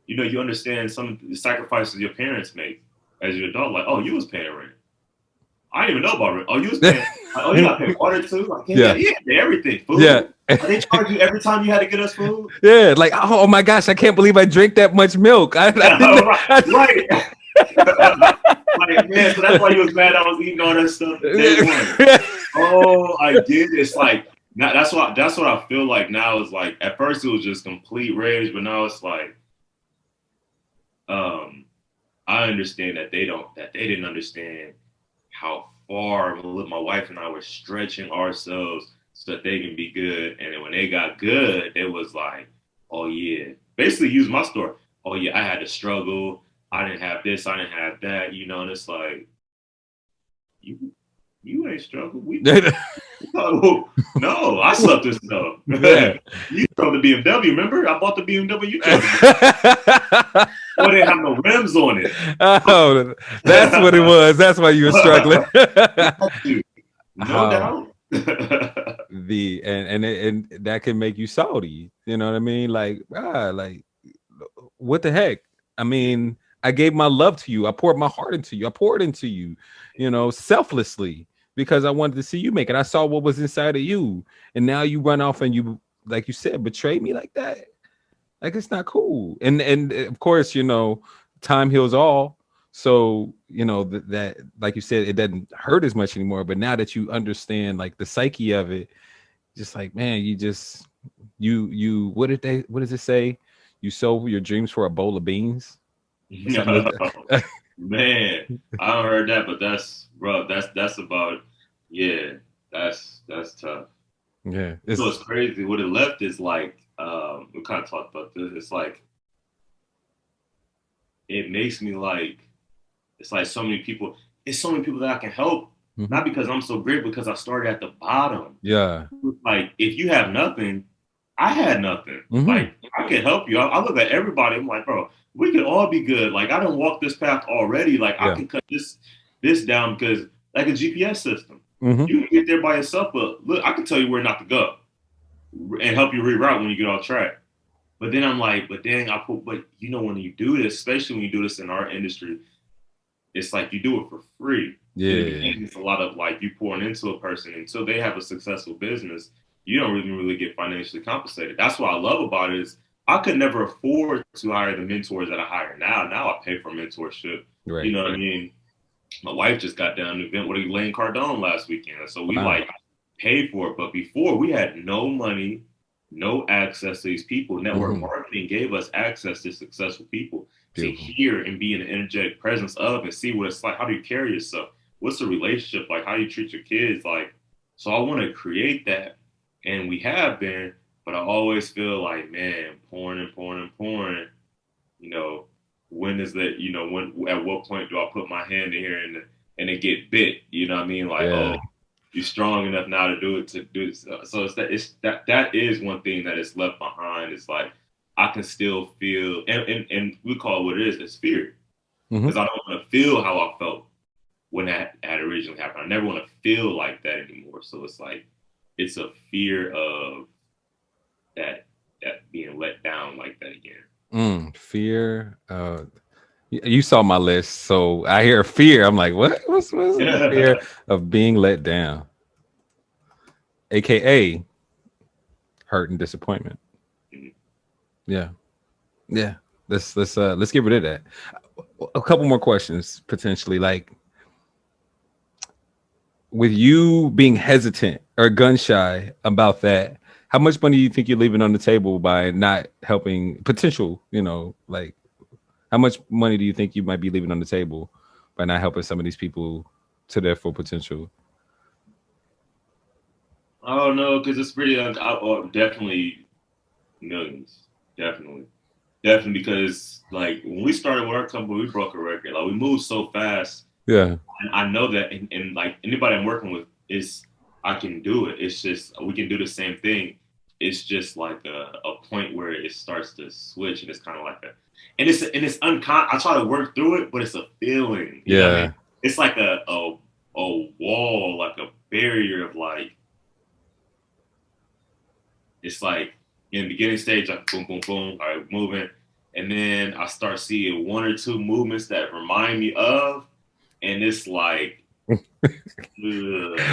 you understand some of the sacrifices your parents make as your adult. Like, oh, you was paying rent. I didn't even know about rent. Oh, you was paying. Like, oh, you got to pay water too. Like, yeah, everything. Food. Yeah. They charge you every time you had to get us food. Yeah, like oh my gosh, I can't believe I drank that much milk. Right. Like, man, so that's why you was mad I was eating all that stuff day one. Oh, I did. It's like that's what I feel like now. Is like at first it was just complete rage, but now it's like I understand that they didn't understand how far my wife and I were stretching ourselves so that they can be good. And then when they got good, it was like, oh yeah, basically use my story. Oh yeah, I had to struggle. I didn't have this, I didn't have that, and it's like, you ain't struggled. No, I slept this stuff. Yeah. You drove the BMW, remember? I bought the BMW, you drove it. Boy, they have no rims on it. Oh, that's what it was. That's why you were struggling. No doubt. And that can make you salty. You know what I mean? Like, what the heck? I mean, I gave my love to you. I poured my heart into you. I poured into you, selflessly, because I wanted to see you make it. I saw what was inside of you. And now you run off and you, like you said, betray me like that. Like, it's not cool. And of course, time heals all. So, that, like you said, it doesn't hurt as much anymore. But now that you understand like the psyche of it, just like, man, what does it say? You sold your dreams for a bowl of beans. Man, I don't heard that, but that's about, yeah, that's tough. Yeah. So it's crazy. What it left is like, we kind of talked about this. It's like, it makes me like, it's like so many people that I can help, not because I'm so great, because I started at the bottom. Yeah. Like, if you have nothing, I had nothing. Like, I can help you. I look at everybody. I'm like, bro, we could all be good. Like, I done walked this path already. Like, I can cut this down, because like a GPS system, you can get there by yourself. But look, I can tell you where not to go and help you reroute when you get off track. But then I'm like, but when you do this, especially when you do this in our industry, it's like you do it for free. Yeah. It's a lot of like you pouring into a person until they have a successful business. You don't really get financially compensated. That's what I love about it is I could never afford to hire the mentors that I hire now. Now I pay for mentorship. Right. You know what I mean? My wife just got down an event with Elaine Cardone last weekend. So we Wow. like paid for it. But before we had no money, no access to these people. Network marketing gave us access to successful people to Beautiful. hear and be in the energetic presence of and see what it's like. How do you carry yourself? What's the relationship like? How do you treat your kids? Like, so I want to create that. And we have been, but I always feel like, man, pouring and pouring and pouring, you know, when is that, when at what point do I put my hand in here and it get bit? You know what I mean? Like, Yeah. oh, you're strong enough now to do it to do it. So that is one thing that is left behind. It's like I can still feel and we call it what it is, it's fear. Because I don't want to feel how I felt when that had originally happened. I never want to feel like that anymore. So it's like it's a fear of that being let down like that again. Fear. You saw my list, so I hear fear. I'm like, what? What's the fear of being let down, aka hurt and disappointment? Yeah, yeah. Let's get rid of that. A couple more questions potentially, like with you being hesitant or gun shy about that. How much money do you think you're leaving on the table by not helping potential? Like how much money do you think you might be leaving on the table by not helping some of these people to their full potential? Oh no, because it's pretty definitely millions, definitely because like when we started with our company, we broke a record. Like we moved so fast, Yeah. and I know that, and like anybody I'm working with is I can do it. It's just we can do the same thing. It's just like a point where it starts to switch, and it's kind of like a, and it's uncon. I try to work through it, but it's a feeling. You know what I mean? Yeah. It's like a wall, like a barrier of like it's like in the beginning stage, like boom, boom, boom, all right, moving. And then I start seeing one or two movements that remind me of, and it's like,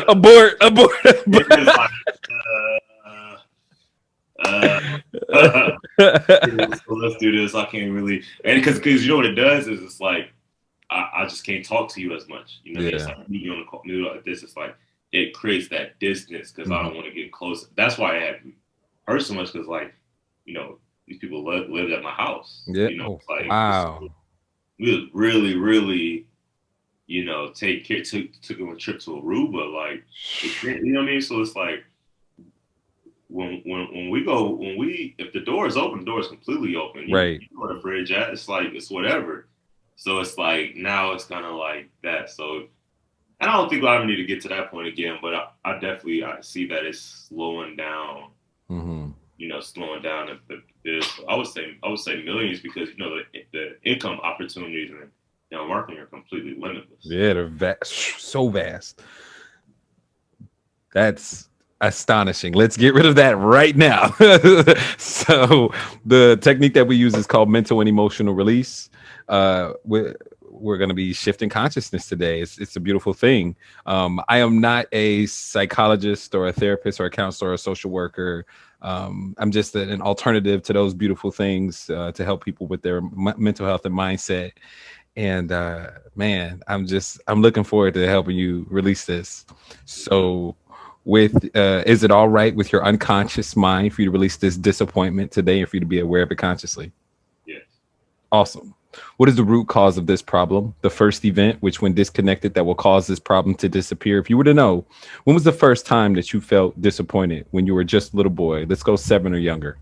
Abort, abort, it's like, so let's do this. I can't really, and because you know what it does is it's like, I just can't talk to you as much. You know what I mean? It's Yeah. like you on the call, like this. It's like, it creates that distance because I Mhm. don't want to get close. That's why I had hurt so much because like, these people lived at my house. Yeah. Oh, Like wow. we was really, really, take care, took them a trip to Aruba, like, you know what I mean? So it's like when we go, if the door is open, the door is completely open. Right. You go to the fridge at, it's like, it's whatever. So it's like, now it's kind of like that. So, and I don't think I ever need to get to that point again, but I definitely, I see that it's slowing down, Hmm. slowing down this. I would say millions because the income opportunities and marketing are completely limitless. Yeah, they're vast, so vast. That's astonishing. Let's get rid of that right now. So the technique that we use is called mental and emotional release. We're going to be shifting consciousness today. It's a beautiful thing. I am not a psychologist or a therapist or a counselor or a social worker. I'm just an alternative to those beautiful things to help people with their mental health and mindset. And man, I'm looking forward to helping you release this. So with is it all right with your unconscious mind for you to release this disappointment today and for you to be aware of it consciously? Yes. Awesome. What is the root cause of this problem? The first event, which when disconnected, that will cause this problem to disappear. If you were to know, when was the first time that you felt disappointed when you were just a little boy? Let's go 7 or younger.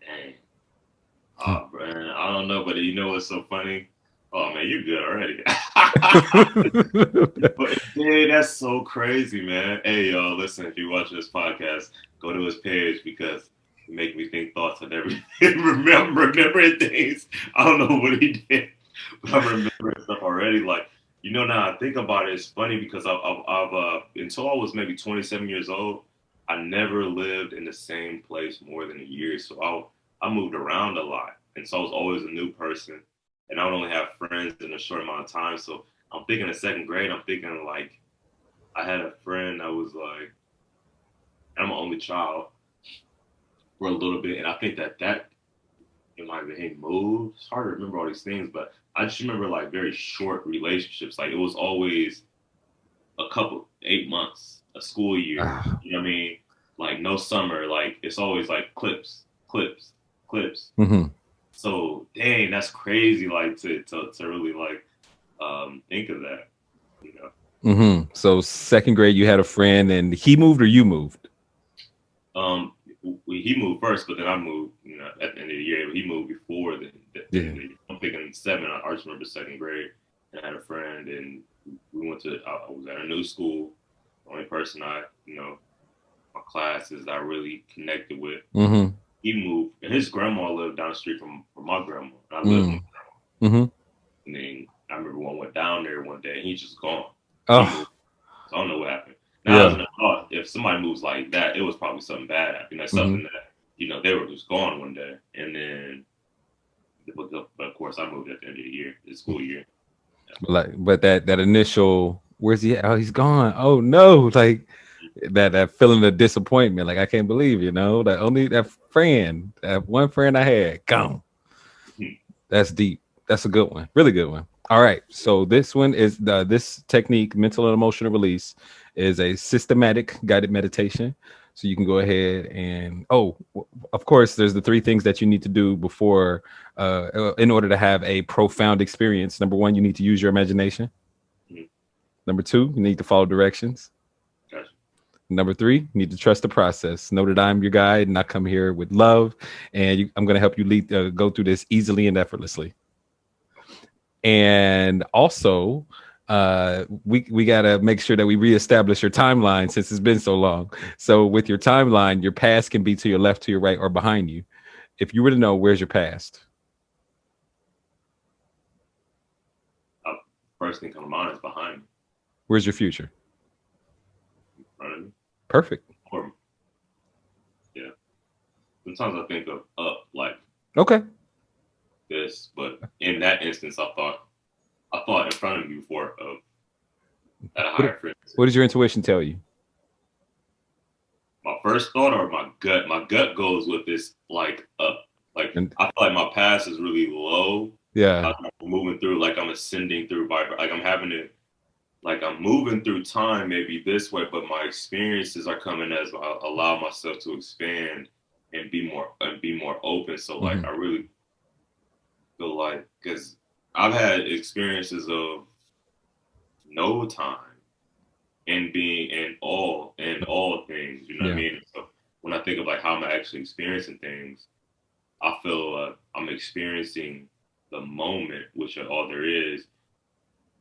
Dang. Oh, man, I don't know, but you know what's so funny? Oh man, you're good already. But dude, that's so crazy, man. Hey, y'all, listen, if you're watching this podcast, go to his page because it make me think thoughts I never remembering things. I don't know what he did, but I'm remembering stuff already. Like, now I think about it, it's funny because I've until I was maybe 27 years old, I never lived in the same place more than a year. So I moved around a lot. And so I was always a new person. And I would only have friends in a short amount of time. So I'm thinking in second grade, I'm thinking like I had a friend that was like, I'm an only child for a little bit, and I think that it might have been he moved. It's hard to remember all these things, but I just remember like very short relationships. Like it was always a couple 8 months, a school year. Ah. You know what I mean? Like no summer. Like it's always like clips, clips, clips. Mm-hmm. So dang, that's crazy. Like to really like think of that. You know. Mm-hmm. So second grade, you had a friend, and he moved or you moved? Um, he moved first, but then I moved. You know, at the end of the year, he moved before the end Yeah. of the year. I'm thinking seven. I just remember second grade, and I had a friend, and we went to. I was at a new school. The only person my classes I really connected with. Mm-hmm. He moved, and his grandma lived down the street from my grandma. And I lived with Mm. my grandma, Mm-hmm. and then I remember one went down there one day, and he's just gone. He Oh, moved. So I don't know what happened. Now, as yeah. an adult, if somebody moves like that, it was probably something bad happening. That's Mm-hmm. something that, they were just gone one day. And then, but of course, I moved at the end of the year, the school year. But that initial, where's he at? Oh, he's gone. Oh no, like that feeling of disappointment. Like I can't believe, that only that one friend I had gone. That's deep. That's a good one. Really good one. All right. So this one is this technique, mental and emotional release, is a systematic guided meditation. So you can go ahead and of course, there's the three things that you need to do before, in order to have a profound experience. Number one, you need to use your imagination. Mhm. Number two, you need to follow directions. Gotcha. Number three, you need to trust the process. Know that I'm your guide, and I come here with love, and I'm going to help you go through this easily and effortlessly. And also, we got to make sure that we reestablish your timeline since it's been so long. So with your timeline, your past can be to your left, to your right, or behind you. If you were to know, where's your past? Uh, First thing come to mind is behind me, Where's your future? in front of me. Perfect. Or, yeah. Sometimes I think of up like Okay. this, but in that instance, I thought in front of me before of at a higher What, frequency. what does your intuition tell you? My first thought or my gut? My gut goes with this like up. Like And I feel like my past is really low. yeah, I'm moving through like I'm ascending through like I'm having it like I'm moving through time maybe this way, but my experiences are coming as I allow myself to expand and be more open. So like hmm I really feel like because I've had experiences of no time and being in all things, you know what I yeah, mean? So when I think of like how I'm actually experiencing things, I feel I'm experiencing the moment, which are all there is,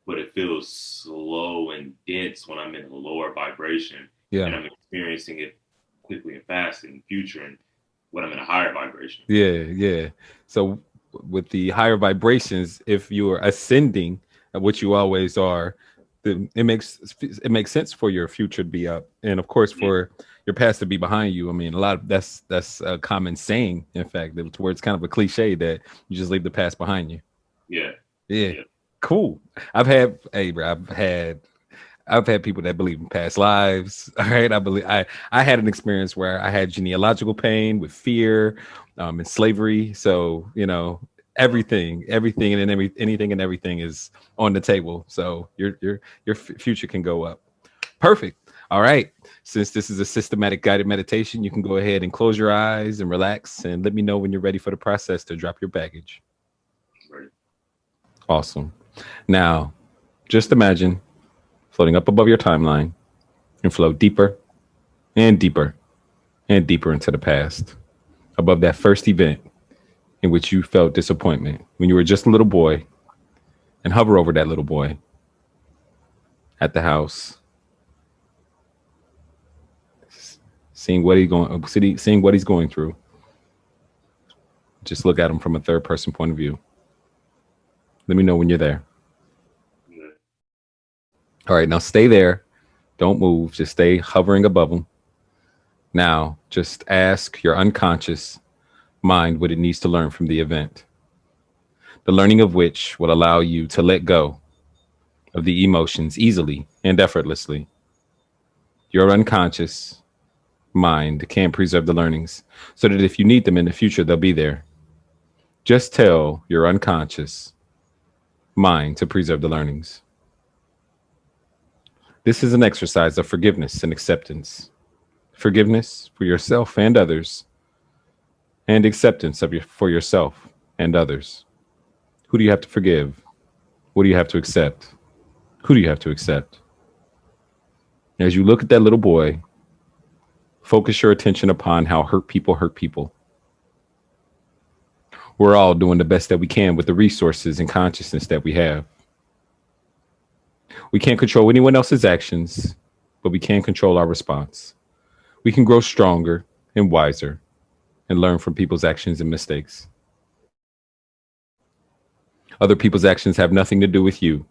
but it feels slow and dense when I'm in a lower vibration, yeah. and I'm experiencing it quickly and fast in the future, and when I'm in a higher vibration. Yeah, yeah. So with the higher vibrations, if you are ascending, which you always are, it makes sense for your future to be up, and of course Mhm. for your past to be behind you. I mean, a lot of that's a common saying. In fact, where it's kind of a cliche that you just leave the past behind you. Yeah, Yeah, yeah, cool. Hey, bro, I've had people that believe in past lives. All right. I had an experience where I had genealogical pain with fear, and slavery. So, everything anything and everything is on the table. So your future can go up. Perfect. All right. Since this is a systematic guided meditation, you can go ahead and close your eyes and relax and let me know when you're ready for the process to drop your baggage. right. Awesome. Now, just imagine floating up above your timeline and float deeper and deeper and deeper into the past, above that first event in which you felt disappointment when you were just a little boy, and hover over that little boy at the house, seeing what he's going through. Just look at him from a third person point of view. Let me know when you're there. Yeah. All right, now stay there. Don't move. Just stay hovering above him. Now, just ask your unconscious mind what it needs to learn from the event, the learning of which will allow you to let go of the emotions easily and effortlessly. Your unconscious mind can preserve the learnings so that if you need them in the future, they'll be there. Just tell your unconscious mind to preserve the learnings. This is an exercise of forgiveness and acceptance. Forgiveness for yourself and others, and acceptance for yourself and others. Who do you have to forgive? What do you have to accept? Who do you have to accept? As you look at that little boy, focus your attention upon how hurt people hurt people. We're all doing the best that we can with the resources and consciousness that we have. We can't control anyone else's actions, but we can control our response. We can grow stronger and wiser and learn from people's actions and mistakes. Other people's actions have nothing to do with you.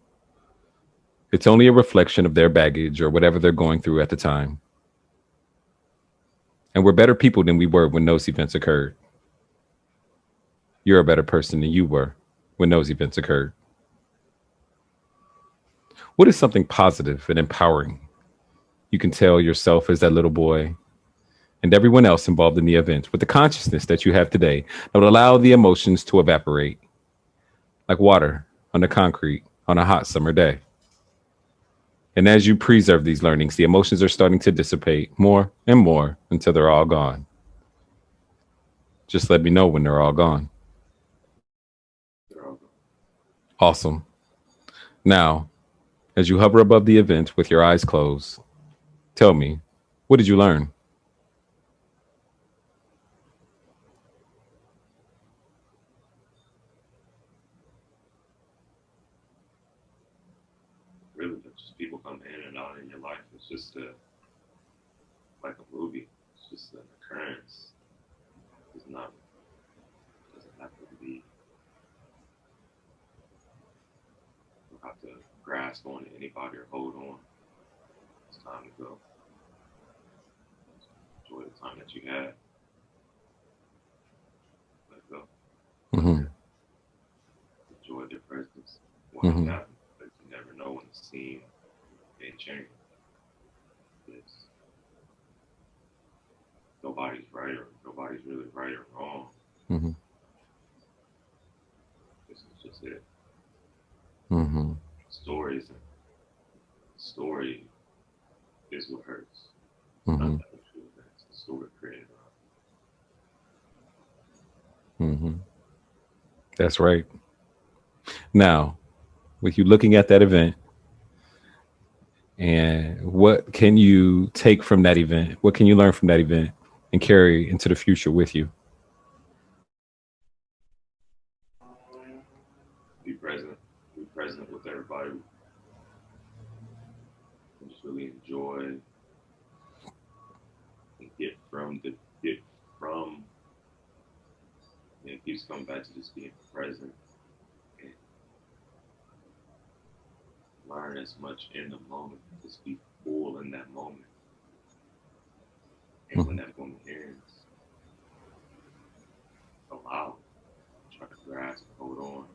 It's only a reflection of their baggage or whatever they're going through at the time. And we're better people than we were when those events occurred. You're a better person than you were when those events occurred. What is something positive and empowering you can tell yourself as that little boy and everyone else involved in the event with the consciousness that you have today that would allow the emotions to evaporate like water on the concrete on a hot summer day? And as you preserve these learnings, the emotions are starting to dissipate more and more until they're all gone. Just let me know when they're all gone. Awesome. Now, as you hover above the event with your eyes closed, tell me, what did you learn? Really, just people come in and out in your life. It's just like a movie. It's just an occurrence. It's not. It doesn't have to be. You don't have to grasp on anybody or hold on. It's time to go. Enjoy the time that you had. Let go. Mm-hmm. Enjoy their presence. When Mm-hmm. it happens, but you never know when the scene may change. It's, nobody's right or nobody's really right or wrong. Mm-hmm. This is just it. Mm-hmm. Story is what hurts. Mm-hmm. Not the actual events. The story created around. Mm-hmm. That's right. Now, with you looking at that event, and what can you take from that event? What can you learn from that event and carry into the future with you? Be present. Be present with everybody. And just really enjoy and get from. And it keeps coming back to just being present and learn as much in the moment. Just be full in that moment. And when that moment ends, allow it. Try to grasp, hold on.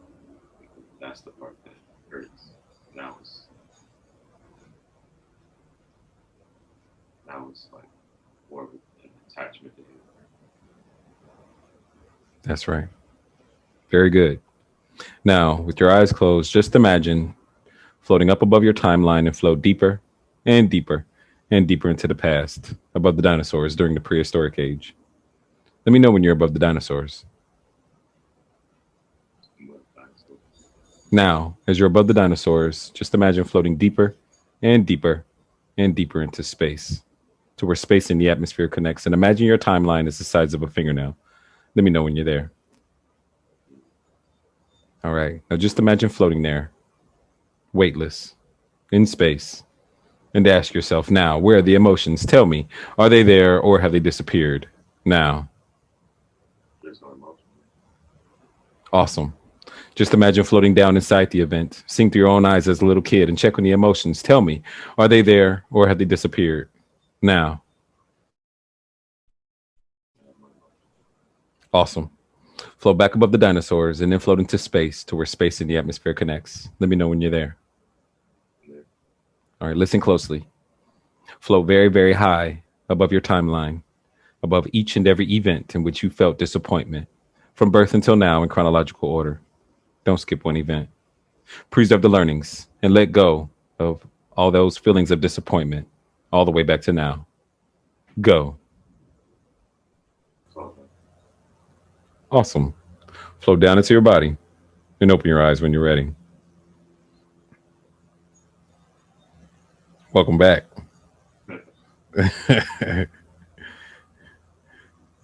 Because that's the part that hurts. Now it's like more of an attachment to him. That's right. Very good. Now, with your eyes closed, just imagine floating up above your timeline and float deeper and deeper and deeper into the past, above the dinosaurs during the prehistoric age. Let me know when you're above the dinosaurs. Now, as you're above the dinosaurs, just imagine floating deeper and deeper and deeper into space, to where space and the atmosphere connects. And imagine your timeline is the size of a fingernail. Let me know when you're there. All right. Now just imagine floating there, weightless, in space, and ask yourself now, where are the emotions? Tell me, are they there or have they disappeared? Now. There's no emotion. Awesome. Just imagine floating down inside the event. Seeing through your own eyes as a little kid and check on the emotions. Tell me, are they there or have they disappeared? Now. Awesome. Float back above the dinosaurs and then float into space to where space and the atmosphere connects. Let me know when you're there. Yeah. All right, listen closely. Float very, very high above your timeline, above each and every event in which you felt disappointment, from birth until now in chronological order. Don't skip one event. Preserve the learnings and let go of all those feelings of disappointment all the way back to now. Go. So, Awesome. Float down into your body and open your eyes when you're ready. Welcome back.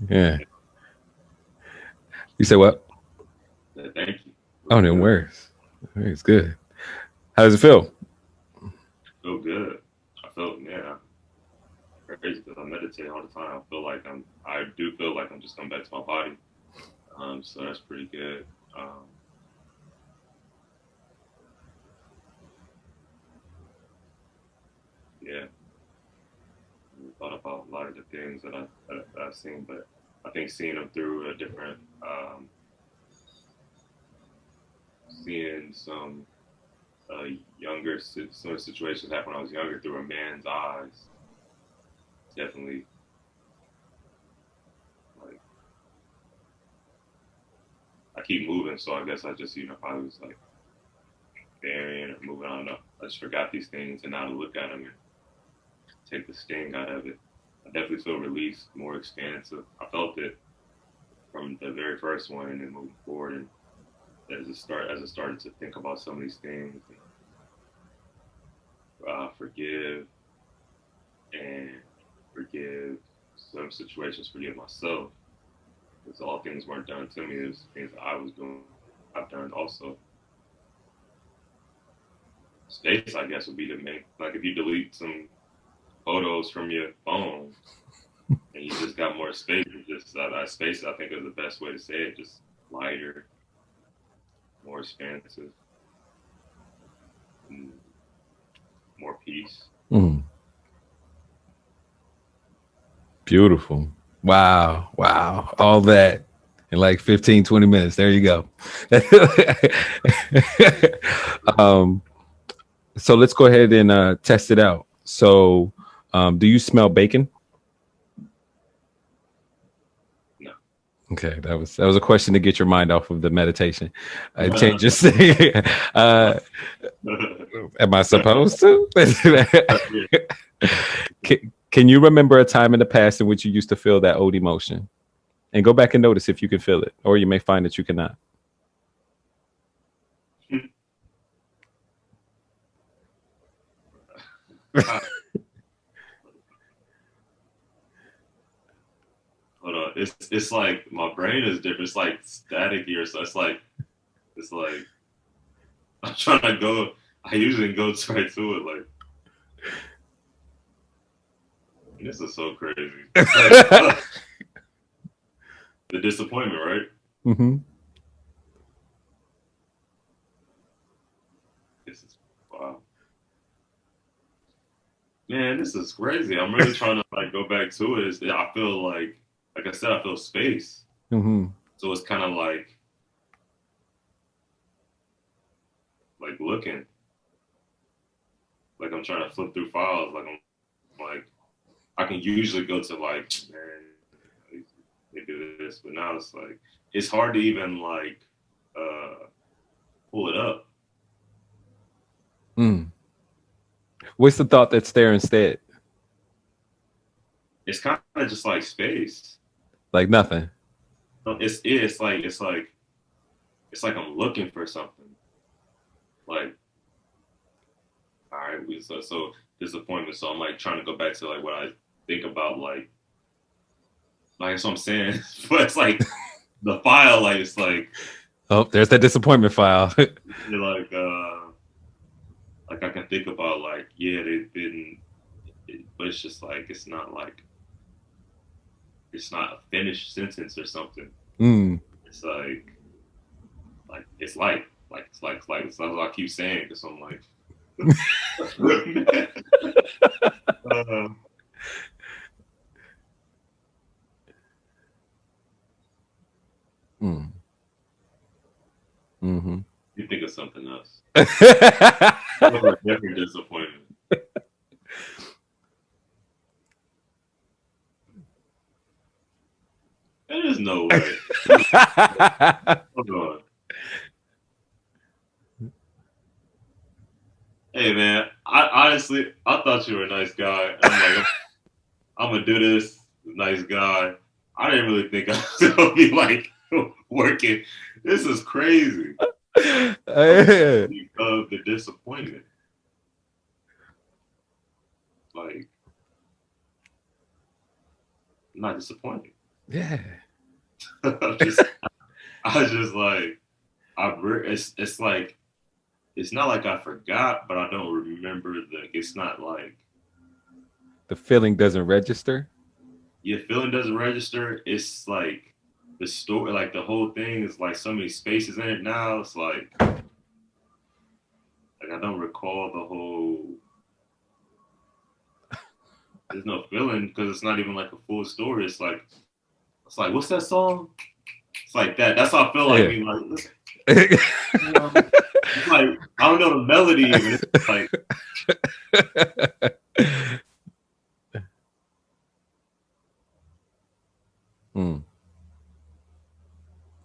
Yeah. You say what? thank you. Oh, no worries. It's good. How does it feel? Feel good. I felt, yeah, crazy because I meditate all the time. I do feel like I'm just coming back to my body. So that's pretty good. Yeah, I thought about a lot of the things that I've seen, but I think seeing them through a different, seeing uh, some situations happen when I was younger through a man's eyes, definitely like I keep moving, so I guess I just I was like burying or moving on. I just forgot these things, and now to look at them and take the sting out of it, I definitely feel released, more expansive. I felt it from the very first one, and then moving forward, and as I started to think about some of these things, forgive and forgive some situations, forgive myself, because all things weren't done to me. There's things that I was doing, I've done also. Space, I guess, would be to make like if you delete some photos from your phone and you just got more space. Just that space, I think, is the best way to say it. Just lighter, more expansive, mm, more peace. Mm. Beautiful. Wow. Wow. All that in like 15, 20 minutes. There you go. um, so let's go ahead and test it out. So, do you smell bacon? No. Okay, that was a question to get your mind off of the meditation. Changes. Am I supposed to? Can you remember a time in the past in which you used to feel that old emotion? And go back and notice if you can feel it, or you may find that you cannot. Hold on. It's like my brain is different. It's like staticky or so. It's like I'm trying to go. I usually go right to it. Like this is so crazy. Like, the disappointment, right? Mm-hmm. This is wow, man. This is crazy. I'm really trying to like go back to it. I feel like I said, I feel space. Mm-hmm. So it's kind of like looking, like I'm trying to flip through files. Like I can usually go to like, man, they do this, but now it's like it's hard to even like uh pull it up. Mm. What's the thought that's there instead? It's kind of just like space. Like nothing. It's like I'm looking for something. Like all right, so disappointment. So I'm like trying to go back to like what I think about like that's what I'm saying. But it's like the file, like it's like Oh, there's that disappointment file. you're like I can think about like yeah they've been, but it's just like it's not a finished sentence or something. Mm. It's like it's like it's what I keep saying because I'm like. uh, Mm. Mm-hmm. you think of something else. Different disappointment. There's no way. Hold on. Hey man, I honestly I thought you were a nice guy. I'm like, I'm gonna do this. Nice guy. I didn't really think I was gonna be like working. This is crazy. Of the disappointment. Like, I'm not disappointed. Yeah. I was just like, it's like, it's not like I forgot, but I don't remember it's not like The feeling doesn't register. your feeling doesn't register. It's like the story, like the whole thing is like so many spaces in it now. It's like I don't recall the whole. There's no feeling because it's not even like a full story. It's like what's that song? It's like that. That's how I feel like. Yeah. Like, it's like I don't know the melody even. It's like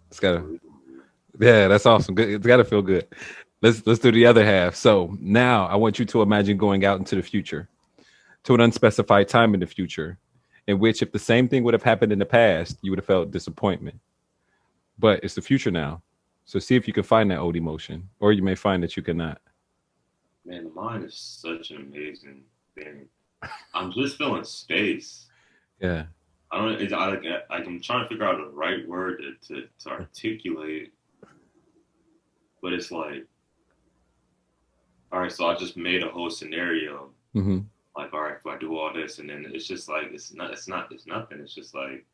It's gotta, yeah, that's awesome. Good. It's gotta feel good. Let's do the other half. So now I want you to imagine going out into the future, to an unspecified time in the future, in which if the same thing would have happened in the past, you would have felt disappointment. But it's the future now. So see if you can find that old emotion, or you may find that you cannot. man, the mind is such an amazing thing. I'm just feeling space. Yeah. I don't. I'm trying to figure out the right word to articulate, but it's like, all right, so I just made a whole scenario. Mm-hmm. Like, all right, if I do all this, and then it's just like it's nothing. It's just like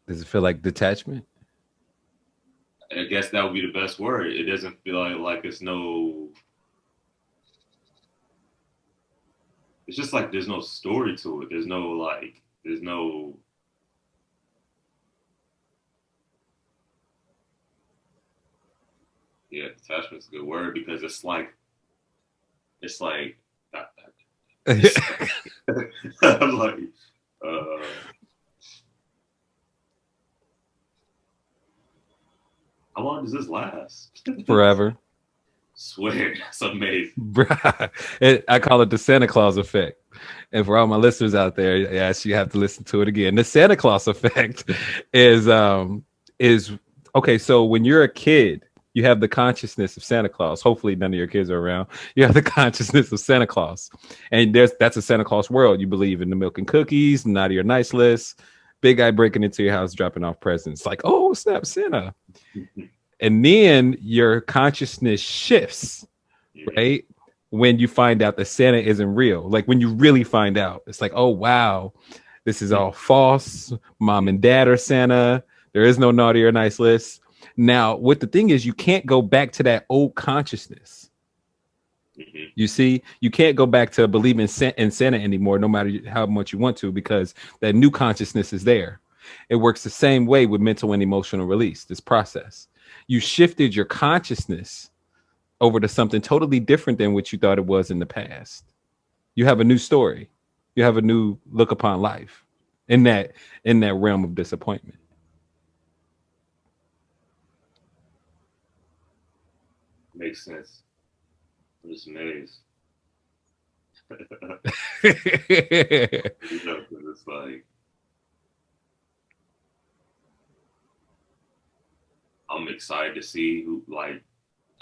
Does it feel like detachment? I guess that would be the best word. It doesn't feel like it's no. It's just like there's no story to it. There's no. Yeah, detachment's a good word because it's like. I'm like, how long does this last? Forever. Swear, that's amazing. I call it the Santa Claus effect. And for all my listeners out there, yes, you have to listen to it again. The Santa Claus effect is okay. So when you're a kid, you have the consciousness of Santa Claus. Hopefully, none of your kids are around. You have the consciousness of Santa Claus, and that's a Santa Claus world. You believe in the milk and cookies, naughty or nice list, big guy breaking into your house, dropping off presents. Like, oh snap, Santa. And then your consciousness shifts, right? When you find out that Santa isn't real, like when you really find out, it's like, oh, wow, this is all false. Mom and dad are Santa. There is no naughty or nice list. Now, what the thing is, you can't go back to that old consciousness. You see, you can't go back to believing in Santa anymore, no matter how much you want to, because that new consciousness is there. It works the same way with mental and emotional release, this process. You shifted your consciousness over to something totally different than what you thought it was in the past. You have a new story. You have a new look upon life in that realm of disappointment. Makes sense. I'm just amazed. It's like I'm excited to see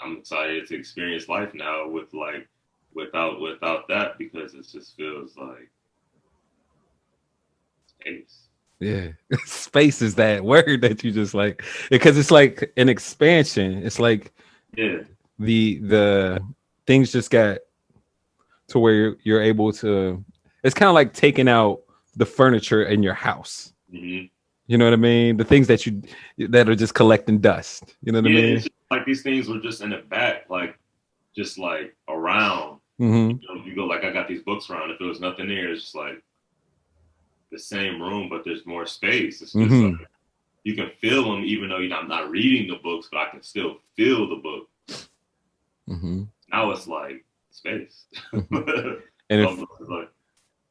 I'm excited to experience life now with without that because it just feels like space. Yeah. Space is that word that you just like, because it's like an expansion. It's like the things just got to where you're able to, it's kind of like taking out the furniture in your house. Mm-hmm. You know what I mean? The things that are just collecting dust. You know what I mean? It's just like these things were just in the back, like just like around. Mm-hmm. You go like I got these books around. If there was nothing there, it's just like the same room, but there's more space. It's just like you can feel them, even though I'm not reading the books, but I can still feel the book. Mm-hmm. Now it's like space. And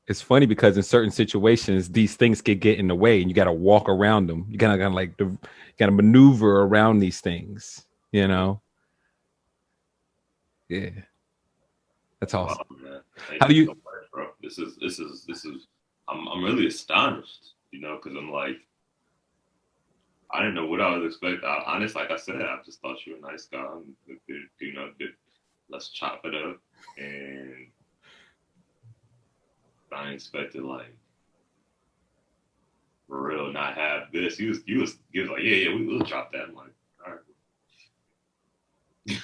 it's funny because in certain situations, these things could get in the way, and you got to walk around them. You kind of like you got to maneuver around these things. You know? Yeah, that's Wow, awesome. man. How Thank do you so you? much, bro. This is. I'm really astonished, because I'm like, I didn't know what I was expecting. Honest, like I said, I just thought you were a nice guy. Let's chop it up, and I expected like for real not have this. He was like, yeah, we'll drop that. I'm like, all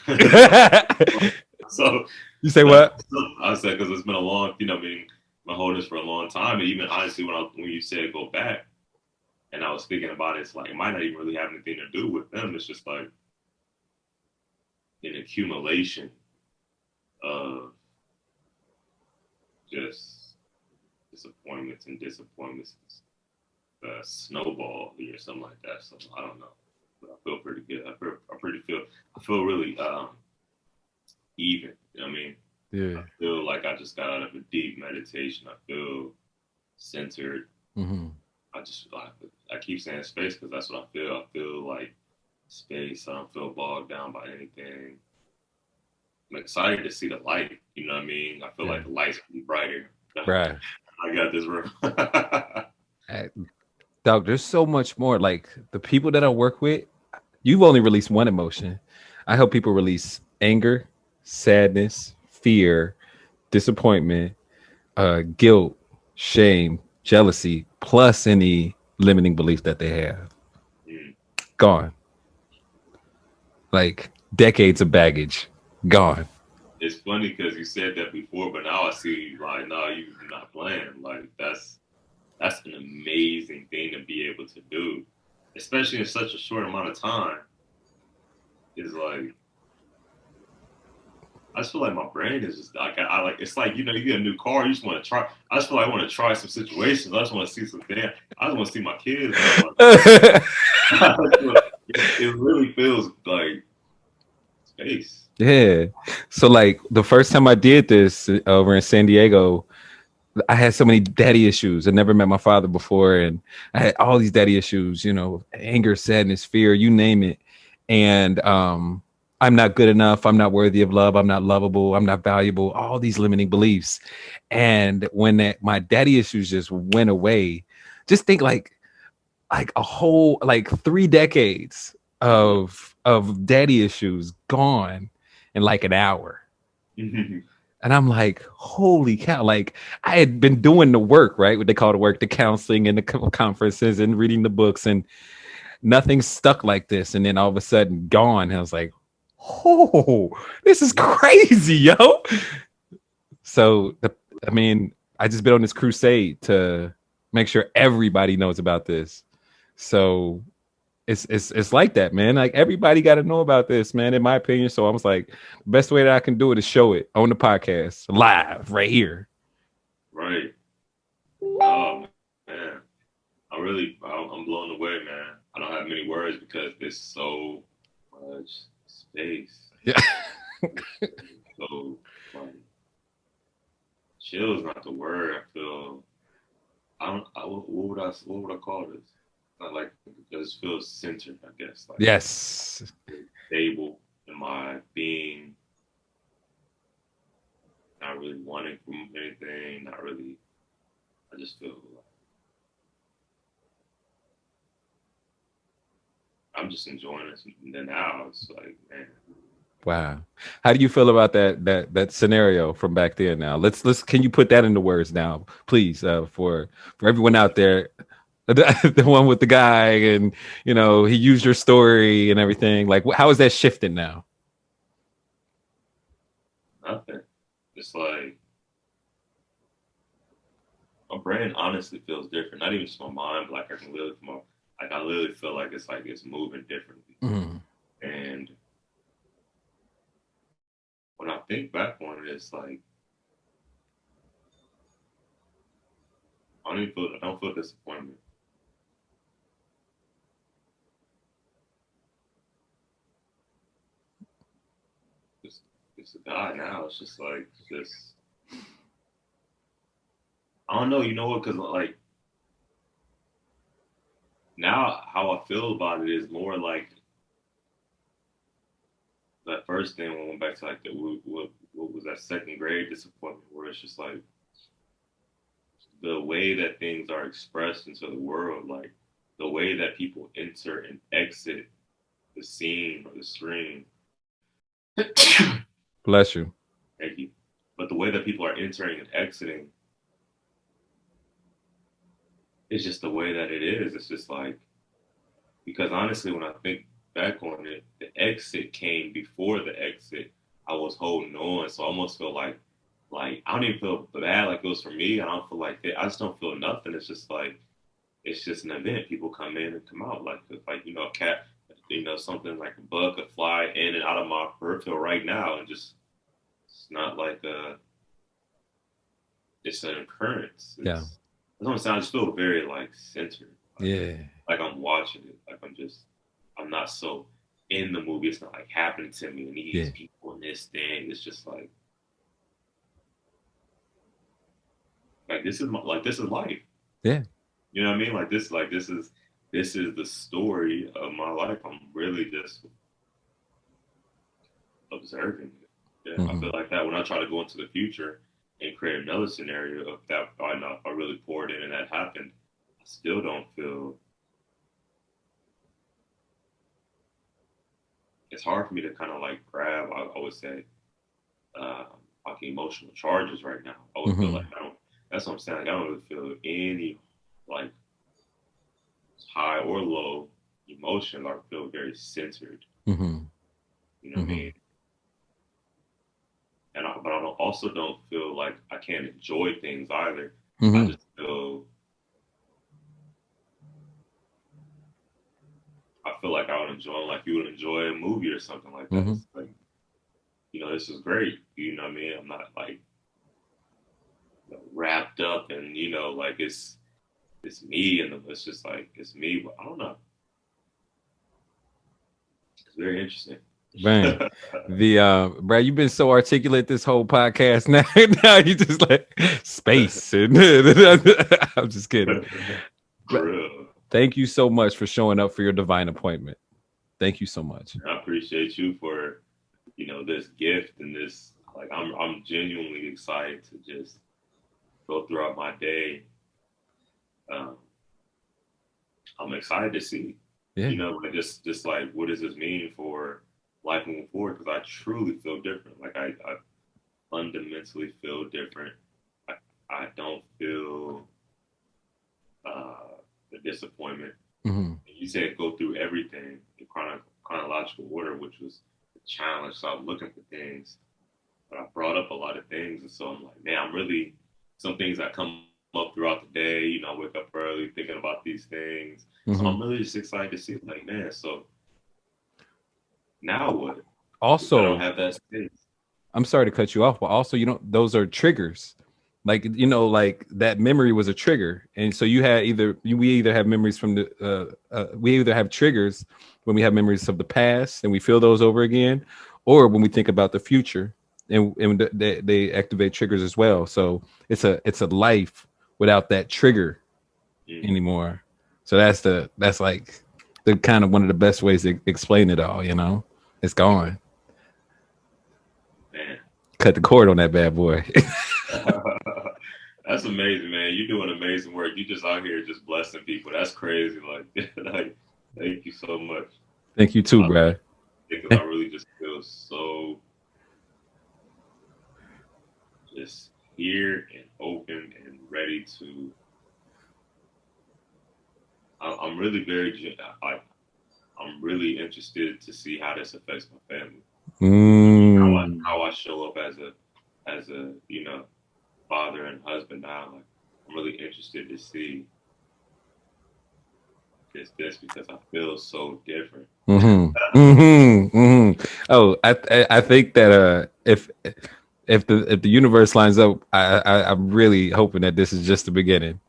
right. So You say no, what? I said because it's been a long, been holding this for a long time, and even honestly, when you said go back, and I was thinking about it, it's like it might not even really have anything to do with them. It's just like an accumulation of just disappointments, snowball or something like that. So I don't know, but I feel pretty good. I feel really even. You know what I mean? Yeah. I feel like I just got out of a deep meditation. I feel centered. Mm-hmm. I keep saying space because that's what I feel. I feel like space. I don't feel bogged down by anything. I'm excited to see the light. You know what I mean? I feel Yeah. like the light's gonna be brighter. Right. I got this room. Uh, Dog, there's so much more. Like the people that I work with, you've only released one emotion. I help people release anger, sadness, fear, disappointment, guilt, shame, jealousy, plus any limiting beliefs that they have. Mm. Gone. Like decades of baggage. Gone. It's funny because you said that before, but now I see like, no, you're not playing. Like that's an amazing thing to be able to do, especially in such a short amount of time. Is like I just feel like my brain is just like I like it's like you get a new car, you just want to try. I just feel like I want to try some situations. I just want to see some things. I just want to see my kids. It really feels like space. Yeah. So like the first time I did this over in San Diego, I had so many daddy issues. I never met my father before, and I had all these daddy issues, anger, sadness, fear, you name it. And I'm not good enough. I'm not worthy of love. I'm not lovable. I'm not valuable. All these limiting beliefs. And when my daddy issues just went away, just think like a whole like 3 decades of daddy issues gone in like an hour. And I'm like, holy cow. Like I had been doing the work, right? What they call the work, the counseling and the conferences and reading the books, and nothing stuck like this. And then all of a sudden gone. And I was like, oh, this is crazy, yo. So I mean, I just been on this crusade to make sure everybody knows about this. So it's like that, man. Like everybody got to know about this, man. In my opinion. So I was like, the best way that I can do it is show it on the podcast live right here. Right. Oh man, I'm blown away, man. I don't have many words because there's so much space. Yeah. So like, chill is not the word. I feel. I don't. What would I call this? I like it just feels centered. I guess like Yes. stable in my being. Not really wanting from anything. Not really. I just feel like I'm just enjoying it. And then now it's like, man, Wow. How do you feel about that scenario from back then now? Let's can you put that into words now, please, for everyone out there. The one with the guy and he used your story and everything. Like how is that shifting now? nothing. It's like my brain honestly feels different. Not even just my mind, but like I can literally like I literally feel like it's moving differently. Mm. And when I think back on it, it's like I don't feel disappointment. It's it's a guy now. It's just like this. I don't know. You know what? Because like now, how I feel about it is more like that first thing when I went back to like the what was that second grade disappointment, where it's just like the way that things are expressed into the world, like the way that people enter and exit the scene or the screen. Bless you. Thank you. But the way that people are entering and exiting is just the way that it is. It's just like, because honestly, when I think back on it, the exit came before the exit. I was holding on, so I almost feel like I don't even feel bad like it was for me. I don't feel like that. I just don't feel nothing. It's just like it's just an event. People come in and come out like you know a cat, you know something like a bug could fly in and out of my peripheral right now, and just it's not like it's an occurrence. Yeah. That's what I'm saying. I just feel very like centered. Yeah. Like I'm watching it. Like I'm not so in the movie. It's not like happening to me and these people and this thing. It's just like this is life. Yeah. You know what I mean? Like this is the story of my life. I'm really just observing it. Yeah, Mm-hmm. I feel like that when I try to go into the future and create another scenario of that, I know if I really poured in and that happened, I still don't feel. It's hard for me to kind of like grab. I would say like emotional charges right now. I would feel like I don't. That's what I'm saying. Like, I don't really feel any like high or low emotion. I feel very centered. Mm-hmm. You know what I mean? But I also don't feel like I can't enjoy things either. I just feel. I feel like I would enjoy, like you would enjoy a movie or something like that. It's like, you know, this is great. You know what I mean? I'm not like wrapped up and you know, like it's me and it's just like it's me. But I don't know. It's very interesting. Man, Brad, you've been so articulate this whole podcast. Now you just like space, and I'm just kidding. Thank you so much for showing up for your divine appointment. Thank you so much. I appreciate you for, you know, this gift and this. Like, I'm genuinely excited to just go throughout my day. I'm excited to see, you know, like just like what does this mean for life moving forward? Because I truly feel different. Like I fundamentally feel different. I don't feel the disappointment. You said go through everything in chronological order, which was a challenge. So I'm looking for things, but I brought up a lot of things, and so I'm like, man, I'm really some things that come up throughout the day. You know, I wake up early thinking about these things. So I'm really just excited to see, like, man, so now what? Also, I don't have that space. I'm sorry to cut you off, but also, you know, those are triggers. Like, you know, like that memory was a trigger. And so we either have memories from we either have triggers when we have memories of the past and we feel those over again, or when we think about the future and they activate triggers as well. So it's a life without that trigger anymore. So that's like the kind of one of the best ways to explain it all, you know, it's gone. Man. Cut the cord on that bad boy. That's amazing, man. You're doing amazing work. You just out here just blessing people. That's crazy. Like thank you so much. Thank you too, Brad. Because I really just feel so just here and open and ready to. I'm really I'm really interested to see how this affects my family. How I show up as a you know father and husband now. Like I'm really interested to see this because I feel so different. Oh, I think that if the universe lines up, I'm really hoping that this is just the beginning.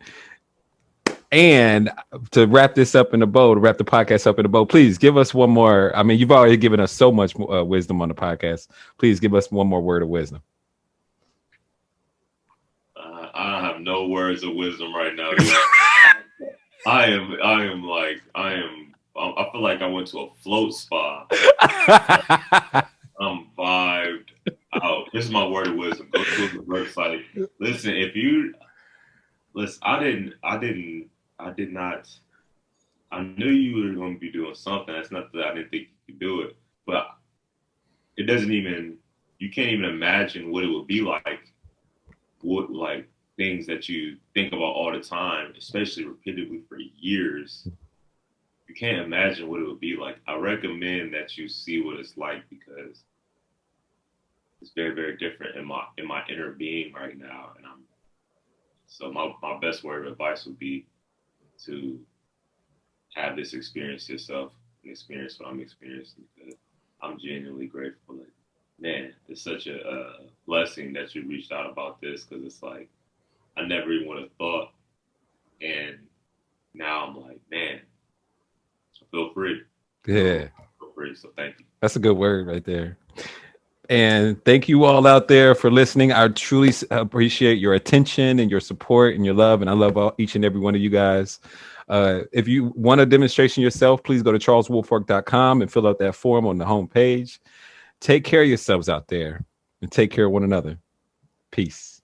And to wrap this up in a bow, to wrap the podcast up in a bow, please give us one more. I mean, you've already given us so much wisdom on the podcast. Please give us one more word of wisdom. I don't have have no words of wisdom right now. I feel like I went to a float spa. I'm vibed out. This is my word of wisdom. Go to the website. Listen, I did not. I knew you were going to be doing something. That's not that I didn't think you could do it, but it doesn't even. You can't even imagine what it would be like. What like things that you think about all the time, especially repeatedly for years. You can't imagine what it would be like. I recommend that you see what it's like because it's very, very different in my inner being right now. And my best word of advice would be to have this experience yourself and experience what I'm experiencing because I'm genuinely grateful. Like, man, it's such a blessing that you reached out about this because it's like I never even would have thought. And now I'm like, man, I feel free. Yeah. I feel free. So thank you. That's a good word right there. And thank you all out there for listening. I truly appreciate your attention and your support and your love. And I love each and every one of you guys. If you want a demonstration yourself, please go to charleswoolfork.com and fill out that form on the homepage. Take care of yourselves out there and take care of one another. Peace.